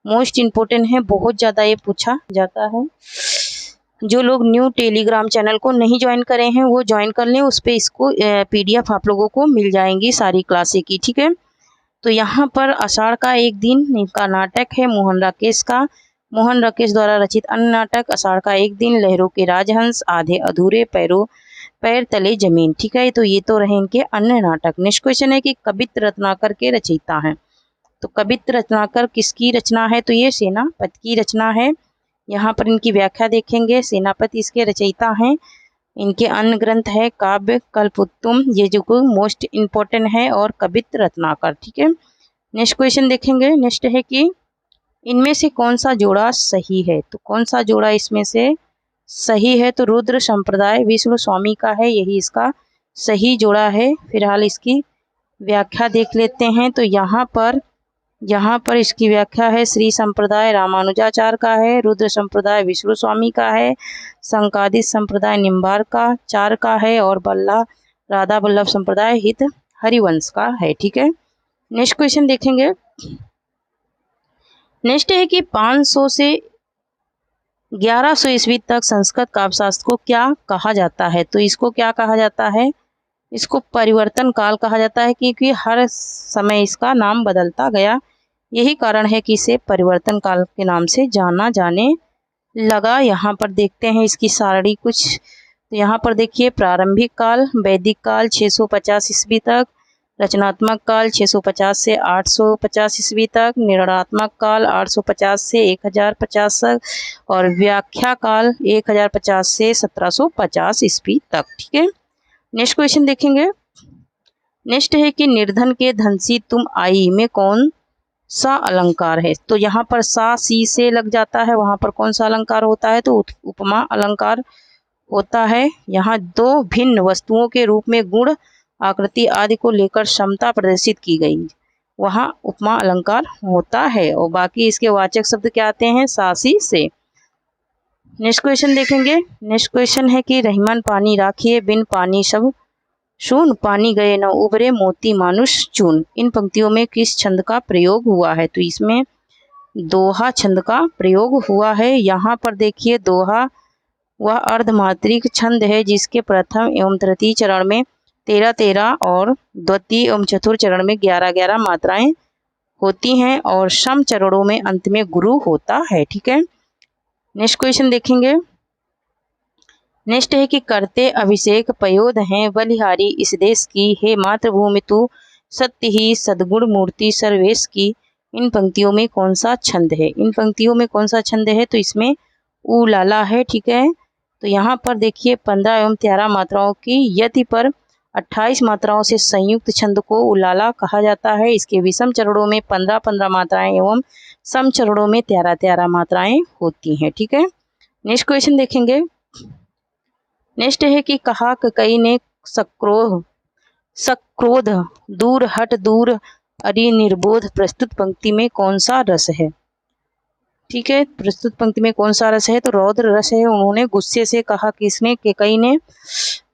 मोस्ट इम्पोर्टेंट है, बहुत ज़्यादा ये पूछा जाता है। जो लोग न्यू टेलीग्राम चैनल को नहीं ज्वाइन करे हैं वो ज्वाइन कर लें, उस पर इसको PDF आप लोगों को मिल जाएंगी सारी क्लासें की। ठीक है, तो यहाँ पर आषाढ़ का एक दिन का नाटक है मोहन राकेश का। मोहन राकेश द्वारा रचित अन्य नाटक आषाढ़ का एक दिन, लहरों के राजहंस, आधे अधूरे, पैर तले जमीन। ठीक है, तो ये तो रहे इनके अन्य नाटक। नेक्स्ट क्वेश्चन है कि कवित्र रत्नाकर के रचयिता हैं। तो कवित्र रत्नाकर किसकी रचना है? तो ये सेनापति की रचना है। यहाँ पर इनकी व्याख्या देखेंगे। सेनापति इसके रचयिता हैं। इनके अन्य ग्रंथ है काव्य कल्पोत्तम, ये जो मोस्ट इम्पोर्टेंट है, और कवित्र रत्नाकर। ठीक है, नेक्स्ट क्वेश्चन देखेंगे। नेक्स्ट है कि इनमें से कौन सा जोड़ा सही है? तो कौन सा जोड़ा इसमें से सही है? तो रुद्र संप्रदाय विष्णु स्वामी का है, यही इसका सही जोड़ा है। फिलहाल इसकी व्याख्या देख लेते हैं। तो यहाँ पर इसकी व्याख्या है, श्री संप्रदाय रामानुजाचार्य का है, रुद्र संप्रदाय विष्णु स्वामी का है, संकादित संप्रदाय निम्बार्काचार्य का है, और राधा वल्लभ संप्रदाय हित हरिवंश का है। ठीक है, नेक्स्ट क्वेश्चन देखेंगे। नेक्स्ट है कि 500 से 1100 ईस्वी तक संस्कृत काव्यशास्त्र को क्या कहा जाता है? तो इसको क्या कहा जाता है? इसको परिवर्तन काल कहा जाता है, क्योंकि हर समय इसका नाम बदलता गया। यही कारण है कि इसे परिवर्तन काल के नाम से जाना जाने लगा। यहाँ पर देखते हैं इसकी सारणी कुछ। तो यहाँ पर देखिए, प्रारंभिक काल वैदिक काल 650 ईस्वी तक, रचनात्मक काल 650 से 850 ईस्वी तक, निर्णयात्मक काल 850 से 1050 तक, और व्याख्या काल 1050 से 1750 ईस्वी तक। ठीक है, नेक्स्ट क्वेश्चन देखेंगे। नेक्स्ट है कि निर्धन के धनसी तुम आई में कौन सा अलंकार है? तो यहाँ पर सा सी से लग जाता है, वहाँ पर कौन सा अलंकार होता है? तो उपमा अलंकार होता है। यहाँ दो भिन्न वस्तुओं के रूप में गुण, आकृति आदि को लेकर क्षमता प्रदर्शित की गई, वहाँ उपमा अलंकार होता है। और बाकी इसके वाचक शब्द क्या आते हैं? सा सी से। नेक्स्ट क्वेश्चन देखेंगे। नेक्स्ट क्वेश्चन है कि रहीमन पानी राखिए, बिन पानी सब शून, पानी गए न उबरे, मोती मानुष चून। इन पंक्तियों में किस छंद का प्रयोग हुआ है? तो इसमें दोहा छंद का प्रयोग हुआ है। यहाँ पर देखिए, दोहा वह अर्धमात्रिक छंद है जिसके प्रथम एवं तृतीय चरण में 13-13 और द्वितीय एवं चतुर्थ चरण में 11-11 मात्राएं होती हैं, और सम चरणों में अंत में गुरु होता है। ठीक है, नेक्स्ट क्वेश्चन देखेंगे। नेक्स्ट है कि करते अभिषेक पयोध हैं बलिहारी इस देश की, हे मातृभूमि तू सत्य ही सद्गुण मूर्ति सर्वेश की। इन पंक्तियों में कौन सा छंद है? इन पंक्तियों में कौन सा छंद है? तो इसमें ऊ लाला है। ठीक है, तो यहाँ पर देखिए 15 एवं 13 मात्राओं की यति पर 28 मात्राओं से संयुक्त छंद को उलाला कहा जाता है। इसके विषम चरणों में 15-15 मात्राएं एवं सम चरणों में 13-13 मात्राएं होती हैं। ठीक है, नेक्स्ट क्वेश्चन देखेंगे। नेक्स्ट है कि कहा कई ने सक्रोध दूर हट दूर अरि निर्बोध प्रस्तुत पंक्ति में कौन सा रस है। ठीक है, प्रस्तुत पंक्ति में कौन सा रस है, तो रौद्र रस है। उन्होंने गुस्से से कहा किसने, केकई ने।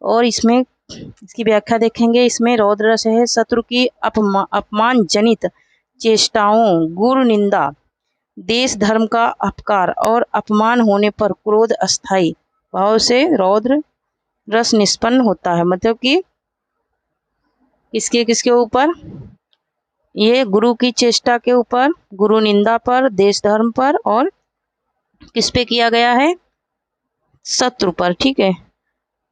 और इसमें इसकी व्याख्या देखेंगे। इसमें रौद्र रस है शत्रु की अपमान जनित चेष्टाओं, गुरु निंदा, देश धर्म का अपकार और अपमान होने पर क्रोध अस्थायी भाव से रौद्र रस निष्पन्न होता है। मतलब कि किसके किसके ऊपर, ये गुरु की चेष्टा के ऊपर, गुरु निंदा पर, देश धर्म पर, और किस पे किया गया है, शत्रु पर। ठीक है,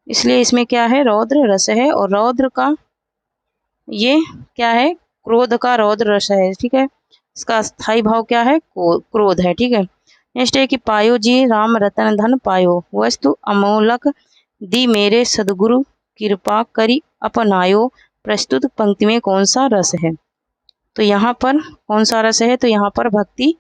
इसलिए इसमें क्या है, रौद्र रस है। और रौद्र का ये क्या है, क्रोध का रौद्र रस है। ठीक है, इसका स्थायी भाव क्या है, क्रोध है। ठीक है, नेक्स्ट है कि पायो जी राम रतन धन पायो, वस्तु अमोलक दी मेरे सदगुरु कृपा करी अपनायो, प्रस्तुत पंक्ति में कौन सा रस है। तो यहाँ पर कौन सा रस है, तो यहाँ पर भक्ति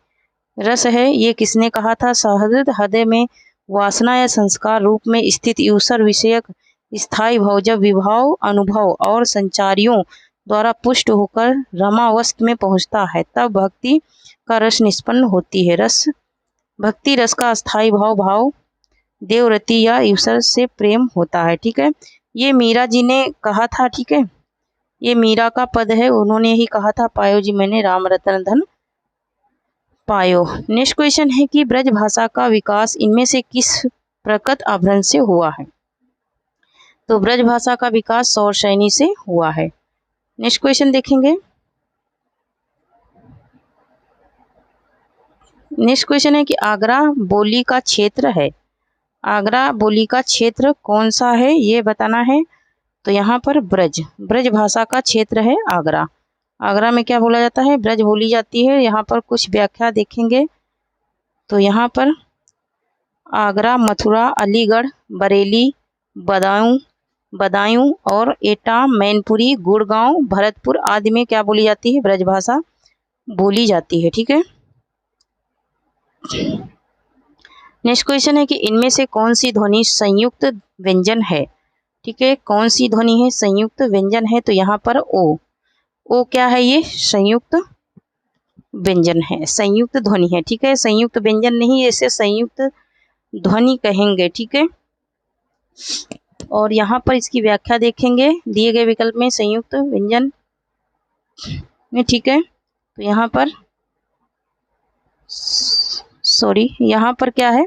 रस है। ये किसने कहा था, सहृदय हृदय में वासना या संस्कार रूप में स्थित ईश्वर विषयक स्थायी भाव जब विभाव, अनुभव और संचारियों द्वारा पुष्ट होकर रमावस्थ में पहुँचता है तब भक्ति का रस निष्पन्न होती है। रस भक्ति रस का स्थायी भाव देवरति या ईश्वर से प्रेम होता है। ठीक है, ये मीरा जी ने कहा था। ठीक है, ये मीरा का पद है, उन्होंने ही कहा था, पायो जी मैंने राम रतन धन पायो। नेक्स्ट क्वेश्चन है कि ब्रज भाषा का विकास इनमें से किस प्रकट आभरण से हुआ है। तो ब्रज भाषा का विकास सौर सैनी से हुआ है। नेक्स्ट क्वेश्चन देखेंगे। नेक्स्ट क्वेश्चन है कि आगरा बोली का क्षेत्र है, आगरा बोली का क्षेत्र कौन सा है ये बताना है। तो यहाँ पर ब्रज भाषा का क्षेत्र है आगरा। आगरा में क्या बोला जाता है, ब्रज बोली जाती है। यहाँ पर कुछ व्याख्या देखेंगे। तो यहाँ पर आगरा, मथुरा, अलीगढ़, बरेली, बदायूं और एटा, मैनपुरी, गुड़गांव, भरतपुर आदि में क्या बोली जाती है, ब्रज भाषा बोली जाती है। ठीक है, नेक्स्ट क्वेश्चन है कि इनमें से कौन सी ध्वनि संयुक्त व्यंजन है। ठीक है, कौन सी ध्वनि है, संयुक्त व्यंजन है। तो यहाँ पर ओ क्या है, ये संयुक्त व्यंजन है, संयुक्त ध्वनि है। ठीक है, संयुक्त व्यंजन नहीं, इसे संयुक्त ध्वनि कहेंगे। ठीक है, और यहाँ पर इसकी व्याख्या देखेंगे दिए गए विकल्प में संयुक्त व्यंजन में। ठीक है, तो यहाँ पर यहाँ पर क्या है,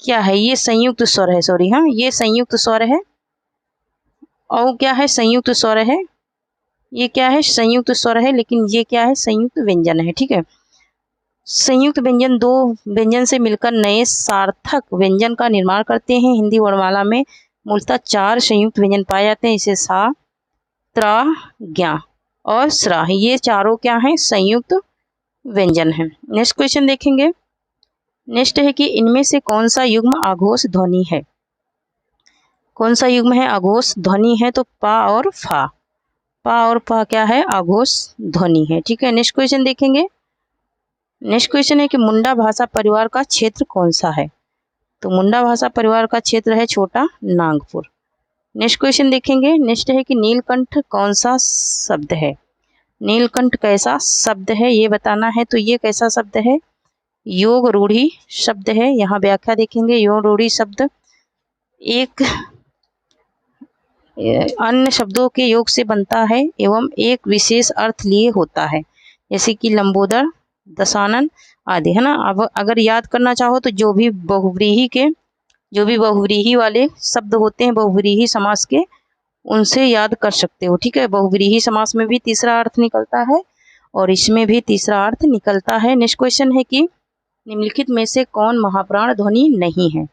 क्या है ये संयुक्त स्वर है। सॉरी, हाँ ये संयुक्त स्वर है। और क्या है, संयुक्त स्वर है। ये क्या है, संयुक्त स्वर है, लेकिन ये क्या है, संयुक्त व्यंजन है। ठीक है, संयुक्त व्यंजन दो व्यंजन से मिलकर नए सार्थक व्यंजन का निर्माण करते हैं। हिंदी वर्णमाला में मूलतः 4 संयुक्त व्यंजन पाए जाते हैं। इसे सा, त्रा, ज्ञा और स्रा, ये चारों क्या हैं, संयुक्त व्यंजन है। नेक्स्ट क्वेश्चन देखेंगे। नेक्स्ट है कि इनमें से कौन सा युग्म आघोष ध्वनि है। कौन सा युग्म है, आघोष ध्वनि है। तो पा और फा, पा और पा क्या है, आघोष ध्वनि है। ठीक है, नेक्स्ट क्वेश्चन देखेंगे। नेक्स्ट क्वेश्चन है कि मुंडा भाषा परिवार का क्षेत्र कौन सा है। तो मुंडा भाषा परिवार का क्षेत्र है छोटा नागपुर। नेक्स्ट क्वेश्चन देखेंगे। नेक्स्ट है कि नीलकंठ कौन सा शब्द है। नीलकंठ कैसा शब्द है ये बताना है। तो ये कैसा शब्द है, योग रूढ़ी शब्द है। यहाँ व्याख्या देखेंगे। योग रूढ़ी शब्द एक अन्य शब्दों के योग से बनता है एवं एक विशेष अर्थ लिए होता है, जैसे कि लंबोदर, दशानन आदि, है ना। अब अगर याद करना चाहो तो जो भी बहुव्रीहि वाले शब्द होते हैं, बहुव्रीहि समास के, उनसे याद कर सकते हो। ठीक है, बहुव्रीहि समास में भी तीसरा अर्थ निकलता है और इसमें भी तीसरा अर्थ निकलता है। नेक्स्ट क्वेश्चन है कि निम्नलिखित में से कौन महाप्राण ध्वनि नहीं है।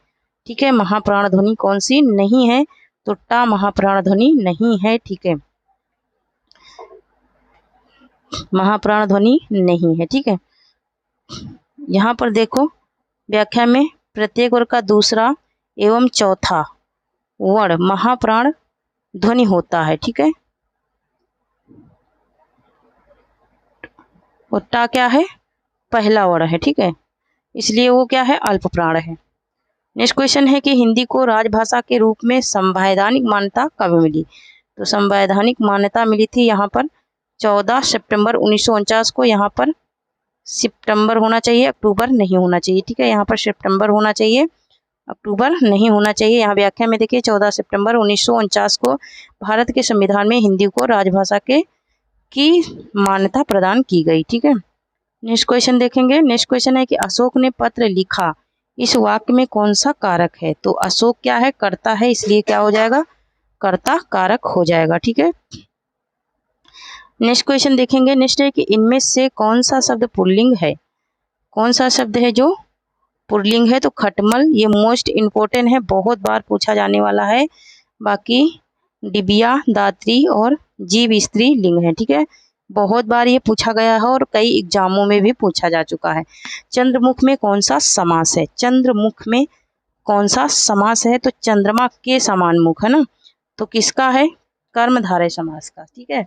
ठीक है, महाप्राण ध्वनि कौन सी नहीं है। तो टा महाप्राण ध्वनि नहीं है। ठीक है, महाप्राण ध्वनि नहीं है। ठीक है, यहाँ पर देखो व्याख्या में प्रत्येक वर्ग का दूसरा एवं चौथा वर्ण महाप्राण ध्वनि होता है, ठीक है। और टा क्या है, पहला वर्ण है, ठीक है, इसलिए वो क्या है, अल्प प्राण है। नेक्स्ट क्वेश्चन है कि हिंदी को राजभाषा के रूप में संवैधानिक मान्यता कब मिली। तो संवैधानिक मान्यता मिली थी यहाँ पर 14 सितंबर 1949 को। यहाँ पर सितंबर होना चाहिए, अक्टूबर नहीं होना चाहिए, ठीक है, यहाँ पर सितंबर होना चाहिए, अक्टूबर नहीं होना चाहिए। यहाँ व्याख्या में देखिए 14 सितंबर 1949 को भारत के संविधान में हिंदी को राजभाषा की मान्यता प्रदान की गई, ठीक है। नेक्स्ट क्वेश्चन देखेंगे। नेक्स्ट क्वेश्चन है कि अशोक ने पत्र लिखा, इस वाक्य में कौन सा कारक है। तो अशोक क्या है, कर्ता है, इसलिए क्या हो जाएगा, कर्ता कारक हो जाएगा, ठीक है। नेक्स्ट क्वेश्चन देखेंगे। नेक्स्ट है कि इनमें से कौन सा शब्द पुल्लिंग है। कौन सा शब्द है जो पुल्लिंग है। तो खटमल, ये मोस्ट इम्पोर्टेंट है, बहुत बार पूछा जाने वाला है। बाकी डिबिया, दात्री और जीव स्त्री लिंग है, ठीक है, बहुत बार ये पूछा गया है और कई एग्जामों में भी पूछा जा चुका है। चंद्रमुख में कौन सा समास है। चंद्रमुख में कौन सा समास है। तो चंद्रमा के समान मुख है ना, तो किसका है, कर्मधारय समास का, ठीक है,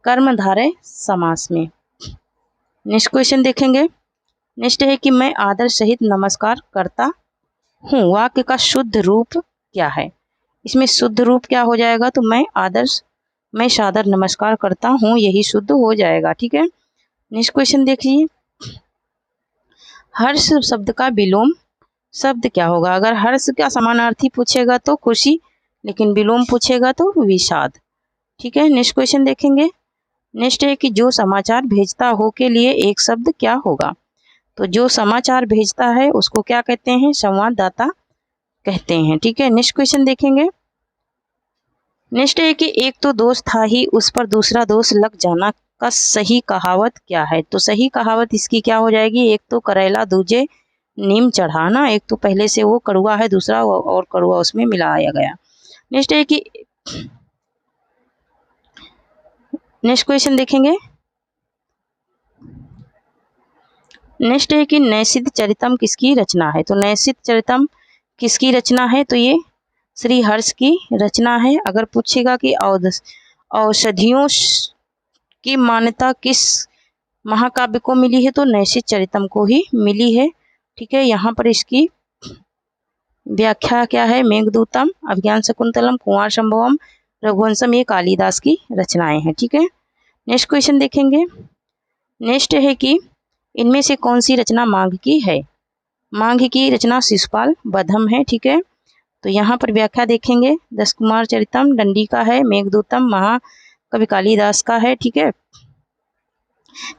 कर्मधारय समास में। नेक्स्ट क्वेश्चन देखेंगे। नेक्स्ट है कि मैं आदर सहित नमस्कार करता हूँ, वाक्य का शुद्ध रूप क्या है। इसमें शुद्ध रूप क्या हो जाएगा, तो मैं सादर नमस्कार करता हूँ, यही शुद्ध हो जाएगा, ठीक है। नेक्स्ट क्वेश्चन देखिए। हर्ष शब्द का विलोम शब्द क्या होगा। अगर हर्ष का समानार्थी पूछेगा तो खुशी, लेकिन विलोम पूछेगा तो विषाद, ठीक है। नेक्स्ट क्वेश्चन देखेंगे। नेक्स्ट है कि जो समाचार भेजता हो के लिए एक शब्द क्या होगा। तो जो समाचार भेजता है उसको क्या कहते हैं, संवाददाता कहते हैं, ठीक है। नेक्स्ट क्वेश्चन देखेंगे। नेक्स्ट है कि एक तो दोष था ही, उस पर दूसरा दोष लग जाना का सही कहावत क्या है। तो सही कहावत इसकी क्या हो जाएगी, एक तो करेला दूजे नीम चढ़ाना, एक तो पहले से वो कड़वा है, दूसरा और कड़वा उसमें मिलाया गया। नेक्स्ट है कि नेक्स्ट क्वेश्चन देखेंगे। नेक्स्ट है कि नैषिध चरितम किसकी रचना है। तो नैषिध चरितम किसकी रचना है, तो ये श्री हर्ष की रचना है। अगर पूछेगा कि औषधियों की मान्यता किस महाकाव्य को मिली है, तो नैषिध चरितम को ही मिली है, ठीक है। यहाँ पर इसकी व्याख्या क्या है, मेघदूतम, अभिज्ञान शकुंतलम, कुंवर संभवम, रघुवंशम, ये कालिदास की रचनाएं हैं, ठीक है। नेक्स्ट क्वेश्चन देखेंगे। नेक्स्ट है कि इनमें से कौन सी रचना माघ की है। माघ की रचना शिशुपाल बद्धम है, ठीक है। तो यहाँ पर व्याख्या देखेंगे। दस कुमार चरितम दंडी का है, मेघदूतम महाकवि कालिदास का है, ठीक है।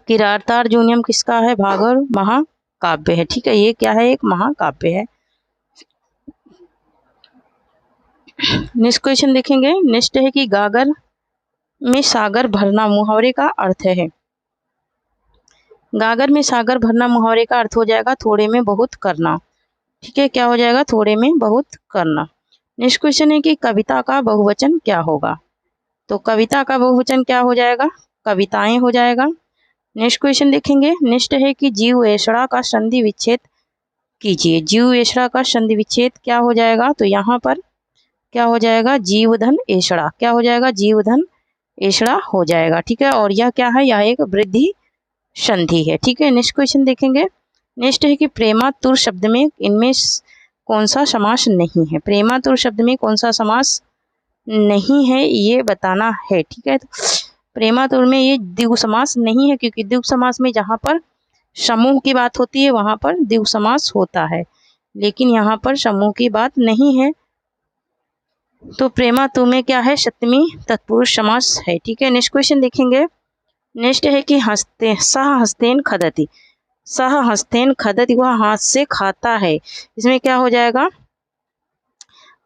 किरातार्जुनीयम किसका है, भागवत महाकाव्य है, ठीक है, ये क्या है, एक महाकाव्य है। नेक्स्ट क्वेश्चन देखेंगे। नेक्स्ट है कि गागर में सागर भरना मुहावरे का अर्थ है। गागर में सागर भरना मुहावरे का अर्थ हो जाएगा थोड़े में बहुत करना, ठीक है, क्या हो जाएगा, थोड़े में बहुत करना। नेक्स्ट क्वेश्चन है कि कविता का बहुवचन क्या होगा। तो कविता का बहुवचन क्या हो जाएगा, कविताएं हो जाएगा। नेक्स्ट क्वेश्चन देखेंगे। नेक्स्ट है कि जीव एषणा का संधि विच्छेद कीजिए। जीव एषणा का संधि विच्छेद क्या हो जाएगा, तो यहाँ पर क्या हो जाएगा, जीवधन एषणा, क्या हो जाएगा, जीवधन एषणा हो जाएगा, ठीक है। और यह क्या है, यह एक वृद्धि संधि है, ठीक है। नेक्स्ट क्वेश्चन देखेंगे। नेक्स्ट है कि प्रेमातुर शब्द में इनमें कौन सा समास नहीं है। प्रेमातुर शब्द में कौन सा समास नहीं है ये बताना है, ठीक है। प्रेमातुर में ये द्विगु समास नहीं है, क्योंकि द्विगु समास में जहाँ पर समूह की बात होती है वहाँ पर द्विगु समास होता है, लेकिन यहाँ पर समूह की बात नहीं है। तो प्रेमातुर में क्या है, सप्तमी तत्पुरुष समास है, ठीक है। नेक्स्ट क्वेश्चन देखेंगे। नेक्स्ट है कि हस्ते सह हस्तेन खदति, सह हस्तेन खदति, वह हाथ से खाता है, इसमें क्या हो जाएगा,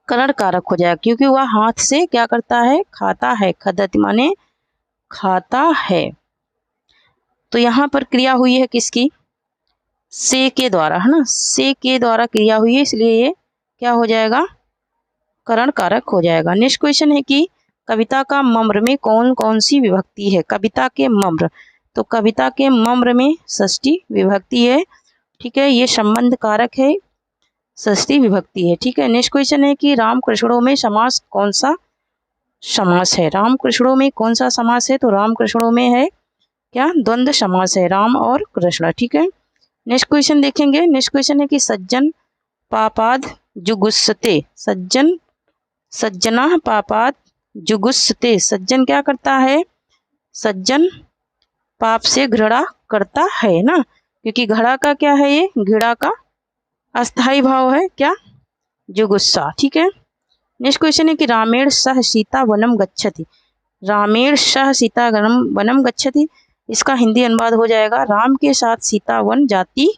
करण कारक हो जाएगा, क्योंकि वह हाथ से क्या करता है, खाता है, खदति माने खाता है। तो यहाँ पर क्रिया हुई है किसकी, से के द्वारा, है ना, से के द्वारा क्रिया हुई है, इसलिए ये क्या हो जाएगा, करण कारक हो जाएगा। नेक्स्ट क्वेश्चन है कि कविता का मम्र में कौन कौन सी विभक्ति है। कविता के मम्र, तो कविता के मम्र में षष्ठी विभक्ति है, ठीक है, ये संबंध कारक है, षष्ठी विभक्ति है। ठीक है, नेक्स्ट क्वेश्चन है कि राम कृष्णों में समास कौन सा समास है? राम कृष्णों में कौन सा समास है? तो राम कृष्णों में है क्या? द्वंद्व समास है, राम और कृष्ण। ठीक है, नेक्स्ट क्वेश्चन देखेंगे। नेक्स्ट क्वेश्चन है कि सज्जन पापाद जुगुस्सते, सज्जन सज्जना पापाद जुगुस्सते, सज्जन क्या करता है? सज्जन पाप से घृणा करता है ना, क्योंकि घड़ा का क्या है? ये घृणा का अस्थाई भाव है क्या? जुगुस्सा। ठीक है, नेक्स्ट क्वेश्चन है कि रामेण सह सीता वनम गच्छति, रामेण सह सीता वनम गच्छति, इसका हिंदी अनुवाद हो जाएगा राम के साथ सीता वन जाती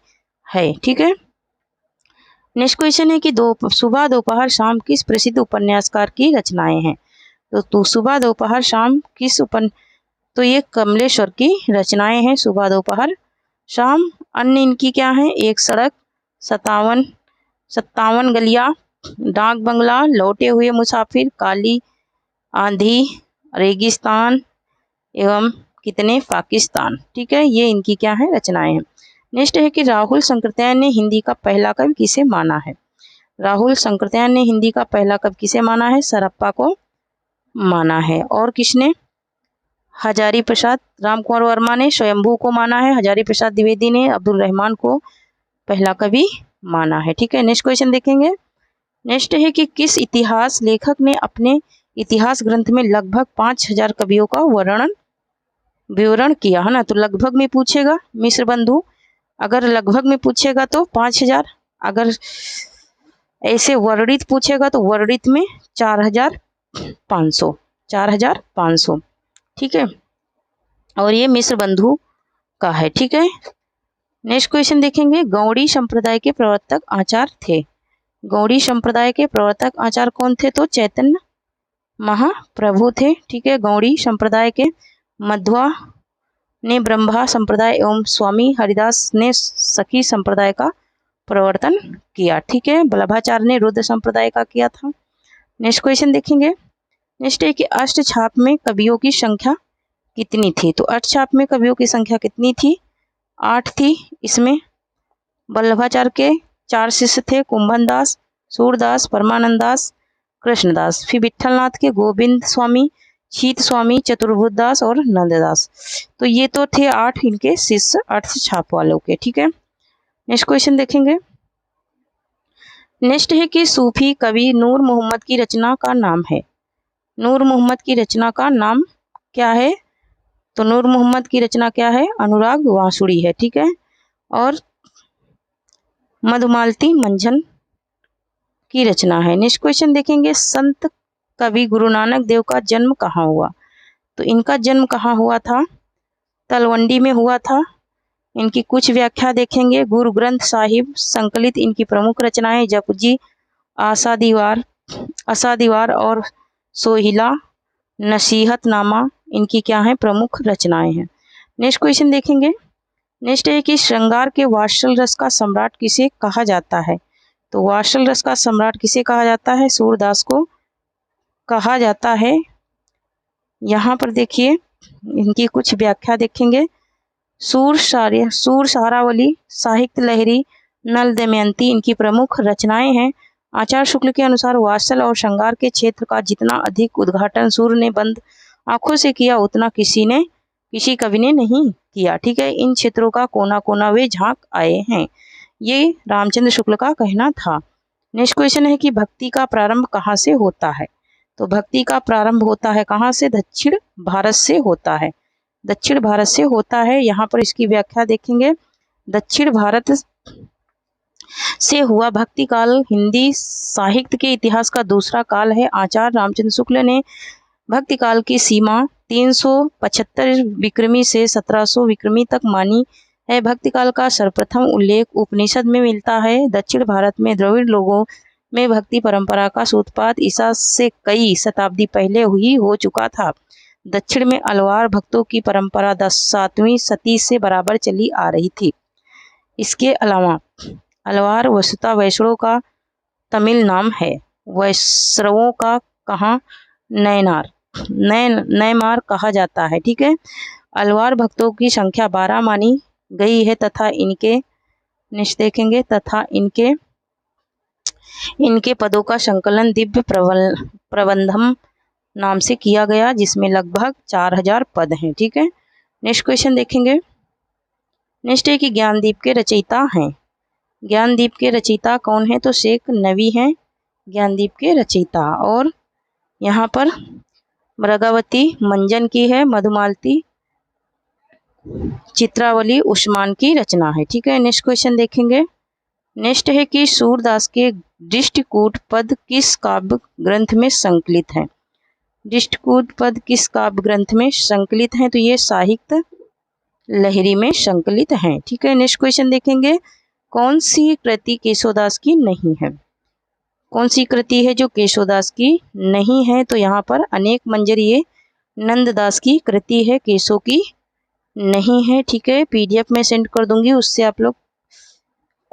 है। ठीक है, नेक्स्ट क्वेश्चन है कि सुबह दोपहर शाम किस प्रसिद्ध उपन्यासकार की रचनाएं हैं? तो सुबह दोपहर शाम किस तो ये कमलेश्वर की रचनाएं हैं, सुबह दोपहर शाम। अन्य इनकी क्या है? एक सड़क, 57 गलियां, डाक बंगला, लौटे हुए मुसाफिर, काली आंधी, रेगिस्तान एवं कितने पाकिस्तान। ठीक है, ये इनकी क्या है? रचनाएं हैं। नेक्स्ट है कि राहुल संकृत्यायन ने हिंदी का पहला कवि किसे माना है? राहुल संकृत्यायन ने हिंदी का पहला कवि किसे माना है? सरप्पा को माना है। और किसने? हजारी प्रसाद, राम कुंवर वर्मा ने स्वयंभू को माना है, हजारी प्रसाद द्विवेदी ने अब्दुल रहमान को पहला कवि माना है। ठीक है, नेक्स्ट क्वेश्चन देखेंगे। नेक्स्ट है कि किस इतिहास लेखक ने अपने इतिहास ग्रंथ में लगभग 5000 कवियों का विवरण किया है ना? तो लगभग में पूछेगा मिश्र बंधु, अगर लगभग में पूछेगा तो 5000, अगर ऐसे वर्णित पूछेगा तो वर्णित में 4500। ठीक है, और ये मिश्र बंधु का है। ठीक है, नेक्स्ट क्वेश्चन देखेंगे। गौड़ी संप्रदाय के प्रवर्तक आचार्य थे, गौड़ी संप्रदाय के प्रवर्तक आचार्य कौन थे? तो चैतन्य महाप्रभु थे। ठीक है, गौड़ी संप्रदाय के मध्वा ने ब्रह्मा संप्रदाय एवं स्वामी हरिदास ने सखी संप्रदाय का प्रवर्तन किया। ठीक है, वल्लभाचार्य ने रुद्र संप्रदाय का किया था। नेक्स्ट क्वेश्चन देखेंगे। नेक्स्ट है कि अष्टछाप में कवियों की संख्या कितनी थी? तो अष्टछाप में कवियों की संख्या कितनी थी? 8 थी। इसमें वल्लभाचार्य के 4 शिष्य थे, कुंभन दास, सूरदास, परमानंद दास, कृष्णदास। फिर विठलनाथ के गोविंद स्वामी, शीत स्वामी, चतुर्भुज दास और नंददास। तो ये तो थे 8 इनके शिष्य अष्टछाप वालों के। ठीक है, नेक्स्ट क्वेश्चन देखेंगे। नेक्स्ट है कि सूफी कवि नूर मोहम्मद की रचना का नाम है, नूर मोहम्मद की रचना का नाम क्या है? तो नूर मोहम्मद की रचना क्या है? अनुराग वासुड़ी है। ठीक है, और मधुमालती मंझन की रचना है। नेक्स्ट क्वेश्चन देखेंगे। संत कवि गुरु नानक देव का जन्म कहाँ हुआ? तो इनका जन्म कहाँ हुआ था? तलवंडी में हुआ था। इनकी कुछ व्याख्या देखेंगे। गुरु ग्रंथ साहिब संकलित इनकी प्रमुख रचनाएं जपजी, आशा दीवार और सोहिला नसीहतनामा इनकी क्या है? प्रमुख रचनाएं हैं। नेक्स्ट क्वेश्चन देखेंगे। नेक्स्ट है कि श्रृंगार के वात्सल रस का सम्राट किसे कहा जाता है? तो वात्सल रस का सम्राट किसे कहा जाता है? सूरदास को कहा जाता है। यहाँ पर देखिए इनकी कुछ व्याख्या देखेंगे। सूर सहारावली, साहित्य लहरी, नल दमयंती इनकी प्रमुख रचनाएं हैं। आचार्य शुक्ल के अनुसार वात्सल और श्रृंगार के क्षेत्र का जितना अधिक उद्घाटन सूर्य ने बंद आंखों से किया उतना किसी कवि ने नहीं किया। ठीक है, इन क्षेत्रों का कोना कोना वे झांक आए हैं, ये रामचंद्र शुक्ल का कहना था। नेक्स्ट क्वेश्चन है कि भक्ति का प्रारंभ कहाँ से होता है? तो भक्ति का प्रारंभ होता है कहाँ से? दक्षिण भारत से होता है, दक्षिण भारत से होता है। यहाँ पर इसकी व्याख्या देखेंगे। दक्षिण भारत से हुआ भक्ति काल हिंदी साहित्य के इतिहास का दूसरा काल है। आचार्य रामचंद्र शुक्ल ने भक्ति काल की सीमा 375 विक्रमी से 1700 विक्रमी तक मानी है। भक्ति काल का सर्वप्रथम उल्लेख उपनिषद में मिलता है। दक्षिण भारत में द्रविड़ लोगों में भक्ति परंपरा का सूत्रपात ईसा से कई शताब्दी पहले ही हो चुका था। दक्षिण में अलवार भक्तों की परंपरा 7वीं सदी से बराबर चली आ रही थी। इसके अलावा अलवार वस्तुतः वैष्णवों का तमिल नाम है। वैष्णवों का कहाँ नैमार कहा जाता है। ठीक है, अलवार भक्तों की संख्या 12 मानी गई है तथा इनके नेक्स्ट देखेंगे, तथा इनके पदों का संकलन दिव्य प्रबंधम नाम से किया गया, जिसमें लगभग 4000 पद हैं। ठीक है, नेक्स्ट क्वेश्चन देखेंगे। नेक्स्ट है कि ज्ञानदीप के रचयिता हैं। ज्ञानदीप के रचयिता कौन है? तो शेख नवी हैं ज्ञानदीप के रचयिता। और यहाँ पर मृगावती मंजन की है, मधुमालती चित्रावली उस्मान की रचना है। ठीक है, नेक्स्ट क्वेश्चन देखेंगे। नेक्स्ट है कि सूरदास के दृष्टिकूट पद किस काव्य ग्रंथ में संकलित है? दृष्टिकूट पद किस काव्य ग्रंथ में संकलित हैं? तो ये साहित्य लहरी में संकलित हैं। ठीक है, नेक्स्ट क्वेश्चन देखेंगे। कौन सी कृति केशवदास की नहीं है? कौन सी कृति है जो केशवदास की नहीं है? तो यहाँ पर अनेक मंजरी ये नंददास की कृति है, केशव की नहीं है। ठीक है, पीडीएफ में सेंड कर दूंगी, उससे आप लोग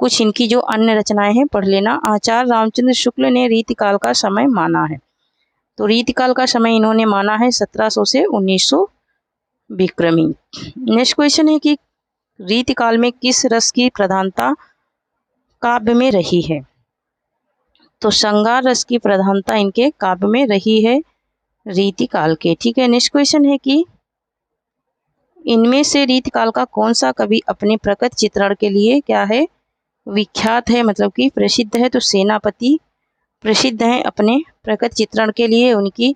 कुछ इनकी जो अन्य रचनाएं हैं पढ़ लेना। आचार्य रामचंद्र शुक्ल ने रीतिकाल का समय माना है। तो रीतिकाल का समय इन्होंने माना है 1700 से 1900 विक्रमी। नेक्स्ट क्वेश्चन है कि रीतिकाल में किस रस की प्रधानता काव्य में रही है? तो श्रृंगार रस की प्रधानता इनके काव्य में रही है रीतिकाल के। ठीक है, नेक्स्ट क्वेश्चन है कि इनमें से रीतिकाल का कौन सा कवि अपने प्रकट चित्रण के लिए क्या है? विख्यात है, मतलब कि प्रसिद्ध है। तो सेनापति प्रसिद्ध हैं अपने प्रकट चित्रण के लिए, उनकी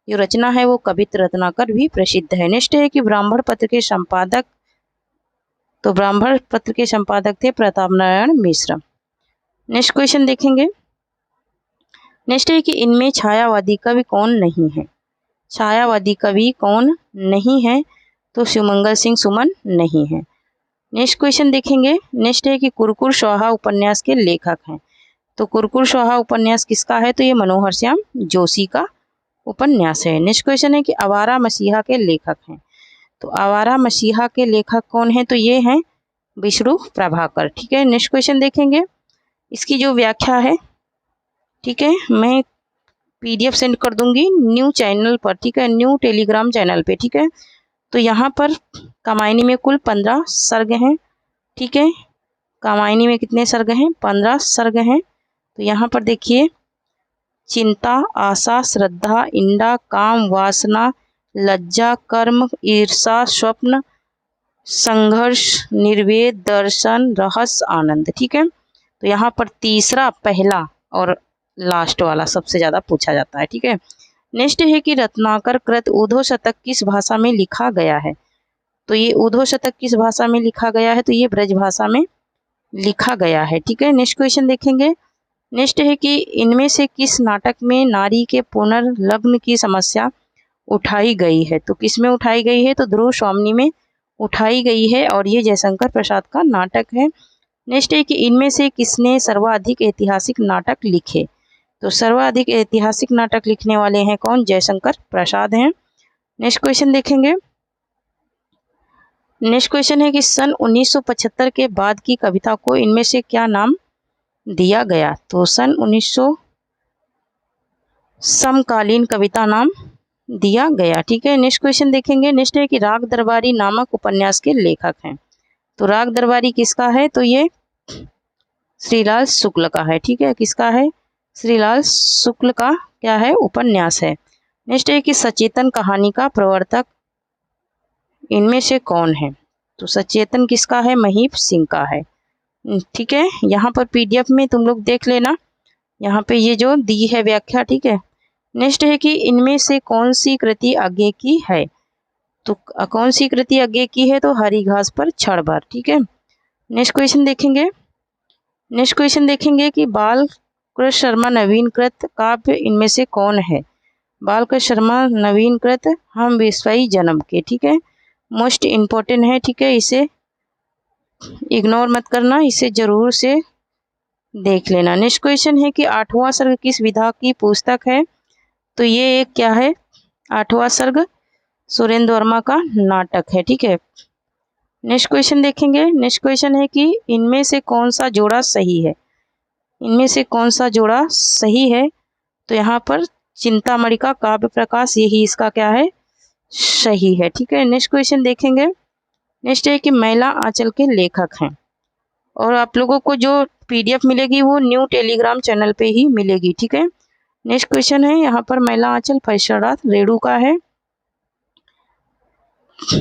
जो रचना है वो कवित्र रत्नाकर भी प्रसिद्ध है। नेक्स्ट है कि ब्राह्मण पत्र के संपादक, तो ब्राह्मण पत्र के संपादक थे प्रताप नारायण मिश्र। नेक्स्ट क्वेश्चन देखेंगे। नेक्स्ट है कि इनमें छायावादी कवि कौन नहीं है? छायावादी कवि कौन नहीं है? तो शिवमंगल सिंह सुमन नहीं है। नेक्स्ट क्वेश्चन देखेंगे। नेक्स्ट है कि कुरकुर स्वाहा उपन्यास के लेखक हैं। तो कुरकुर स्वाहा उपन्यास किसका है? तो ये मनोहर श्याम जोशी का उपन्यास है। नेक्स्ट क्वेश्चन है कि आवारा मसीहा के लेखक हैं। तो आवारा मसीहा के लेखक कौन है? तो ये हैं विष्णु प्रभाकर। ठीक है, नेक्स्ट क्वेश्चन देखेंगे। इसकी जो व्याख्या है, ठीक है, मैं पीडीएफ सेंड कर दूंगी न्यू चैनल पर। ठीक है, न्यू टेलीग्राम चैनल पे। ठीक है, तो यहाँ पर कामायनी में कुल 15 सर्ग हैं। ठीक है, कामायनी में कितने सर्ग हैं? 15 सर्ग हैं। तो यहाँ पर देखिए, चिंता, आशा, श्रद्धा, इंदा, काम, वासना, लज्जा, कर्म, ईर्षा, स्वप्न, संघर्ष, निर्वेद, दर्शन, रहस्य, आनंद। ठीक है, तो यहाँ पर तीसरा, पहला और लास्ट वाला सबसे ज्यादा पूछा जाता है। ठीक है, नेक्स्ट है कि रत्नाकर कृत ऊधो शतक किस भाषा में लिखा गया है? तो ये ऊधो शतक किस भाषा में लिखा गया है? तो ये ब्रज भाषा में लिखा गया है। ठीक है, नेक्स्ट क्वेश्चन देखेंगे। नेक्स्ट है कि इनमें से किस नाटक में नारी के पुनर्लग्न की समस्या उठाई गई है? तो किस में उठाई गई है? तो ध्रुव स्वामिनी में उठाई गई है, और ये जयशंकर प्रसाद का नाटक है। नेक्स्ट है कि इनमें से किसने सर्वाधिक ऐतिहासिक नाटक लिखे? तो सर्वाधिक ऐतिहासिक नाटक लिखने वाले हैं कौन? जयशंकर प्रसाद हैं। नेक्स्ट क्वेश्चन देखेंगे। नेक्स्ट क्वेश्चन है कि सन 1975 के बाद की कविता को इनमें से क्या नाम दिया गया? तो सन 1900 समकालीन कविता नाम दिया गया। ठीक है, नेक्स्ट क्वेश्चन देखेंगे। नेक्स्ट है कि राग दरबारी नामक उपन्यास के लेखक हैं। तो राग दरबारी किसका है? तो ये श्रीलाल शुक्ल का है। ठीक है, किसका है? श्रीलाल शुक्ल का क्या है? उपन्यास है। नेक्स्ट है कि सचेतन कहानी का प्रवर्तक इनमें से कौन है? तो सचेतन किसका है? महीप सिंह का है। ठीक है, यहाँ पर पीडीएफ में तुम लोग देख लेना, यहाँ पे ये जो दी है व्याख्या। ठीक है, नेक्स्ट है कि इनमें से कौन सी कृति आगे की है? तो कौन सी कृति आगे की है? तो हरी घास पर क्षण भर। ठीक है, नेक्स्ट क्वेश्चन देखेंगे। नेक्स्ट क्वेश्चन देखेंगे कि बालकृष्ण शर्मा नवीनकृत काव्य इनमें से कौन है? बालकृष्ण शर्मा नवीनकृत हम विश्वई जन्म के। ठीक है, मोस्ट इम्पोर्टेंट है। ठीक है, इसे इग्नोर मत करना, इसे जरूर से देख लेना। नेक्स्ट क्वेश्चन है कि 8वां सर्ग किस विधा की पुस्तक है? तो ये एक क्या है? 8वां सर्ग सुरेंद्र वर्मा का नाटक है। ठीक है, नेक्स्ट क्वेश्चन देखेंगे। नेक्स्ट क्वेश्चन है कि इनमें से कौन सा जोड़ा सही है? इनमें से कौन सा जोड़ा सही है? तो यहाँ पर चिंतामणि का काव्य प्रकाश, यही इसका क्या है? सही है। ठीक है, नेक्स्ट क्वेश्चन देखेंगे। नेक्स्ट है कि मैला आंचल के लेखक हैं। और आप लोगों को जो PDF मिलेगी वो न्यू टेलीग्राम चैनल पे ही मिलेगी, ठीक है। नेक्स्ट क्वेश्चन है यहाँ पर महिला आंचल फरिश्तारात रेणु का है।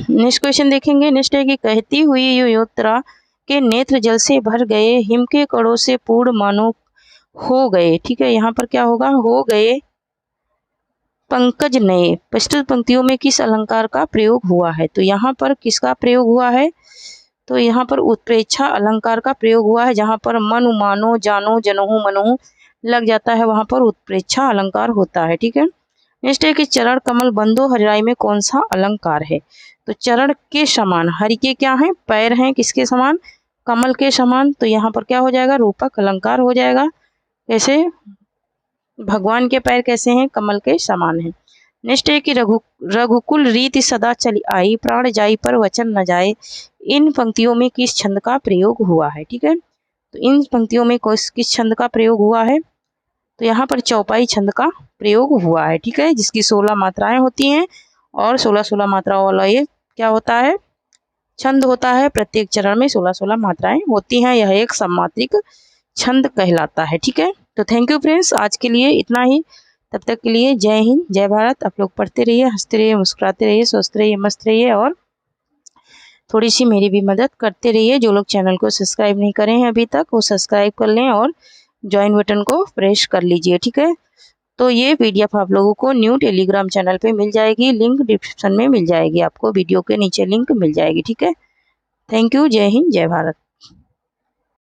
नेक्स्ट क्वेश्चन देखेंगे। नेक्स्ट है कि कहती हुई योत्रा के नेत्र जल से भर गए, हिम के कणों से पूर्ण मानो हो गए, ठीक है। यहाँ पर क्या होगा, हो गए पंकज नए। प्रस्तुत पंक्तियों में किस अलंकार का प्रयोग हुआ है, तो यहाँ पर किसका प्रयोग हुआ है, तो यहाँ पर उत्प्रेक्षा अलंकार का प्रयोग हुआ है। जहाँ पर मनु मानो जानो जनहु मनहु लग जाता है वहां पर उत्प्रेक्षा अलंकार होता है, ठीक है। नेक्स्ट है कि चरण कमल बंदो हरिराई में कौन सा अलंकार है, तो चरण के समान, हरि के क्या है, पैर हैं, किसके समान, कमल के समान, तो यहाँ पर क्या हो जाएगा, रूपक अलंकार हो जाएगा। कैसे, भगवान के पैर कैसे हैं, कमल के समान हैं। नेक्स्ट है कि रघुकुल रीति सदा चली आई, प्राण जाई पर वचन न जाए, इन पंक्तियों में किस छंद का प्रयोग हुआ है, ठीक है। तो इन पंक्तियों में किस छंद का प्रयोग हुआ है, तो यहाँ पर चौपाई छंद का प्रयोग हुआ है, ठीक है, जिसकी 16 मात्राएं होती हैं और 16-16 मात्राओं वाला ये क्या होता है, छंद होता है। प्रत्येक चरण में 16-16 मात्राएं होती हैं, यह एक सममात्रिक छंद कहलाता है, ठीक है। तो थैंक यू फ्रेंड्स, आज के लिए इतना ही। तब तक के लिए जय हिंद, जय भारत। आप लोग पढ़ते रहिए, हंसते रहिए, मुस्कुराते रहिए, स्वस्थ रहिए, मस्त रहिए और थोड़ी सी मेरी भी मदद करते रहिए। जो लोग चैनल को सब्सक्राइब नहीं करे हैं अभी तक, वो सब्सक्राइब कर लें और ज्वाइन बटन को प्रेस कर लीजिए, ठीक है। तो ये PDF आप लोगों को न्यू टेलीग्राम चैनल पे मिल जाएगी, लिंक डिस्क्रिप्शन में मिल जाएगी, आपको वीडियो के नीचे लिंक मिल जाएगी, ठीक है। थैंक यू, जय हिंद, जय भारत।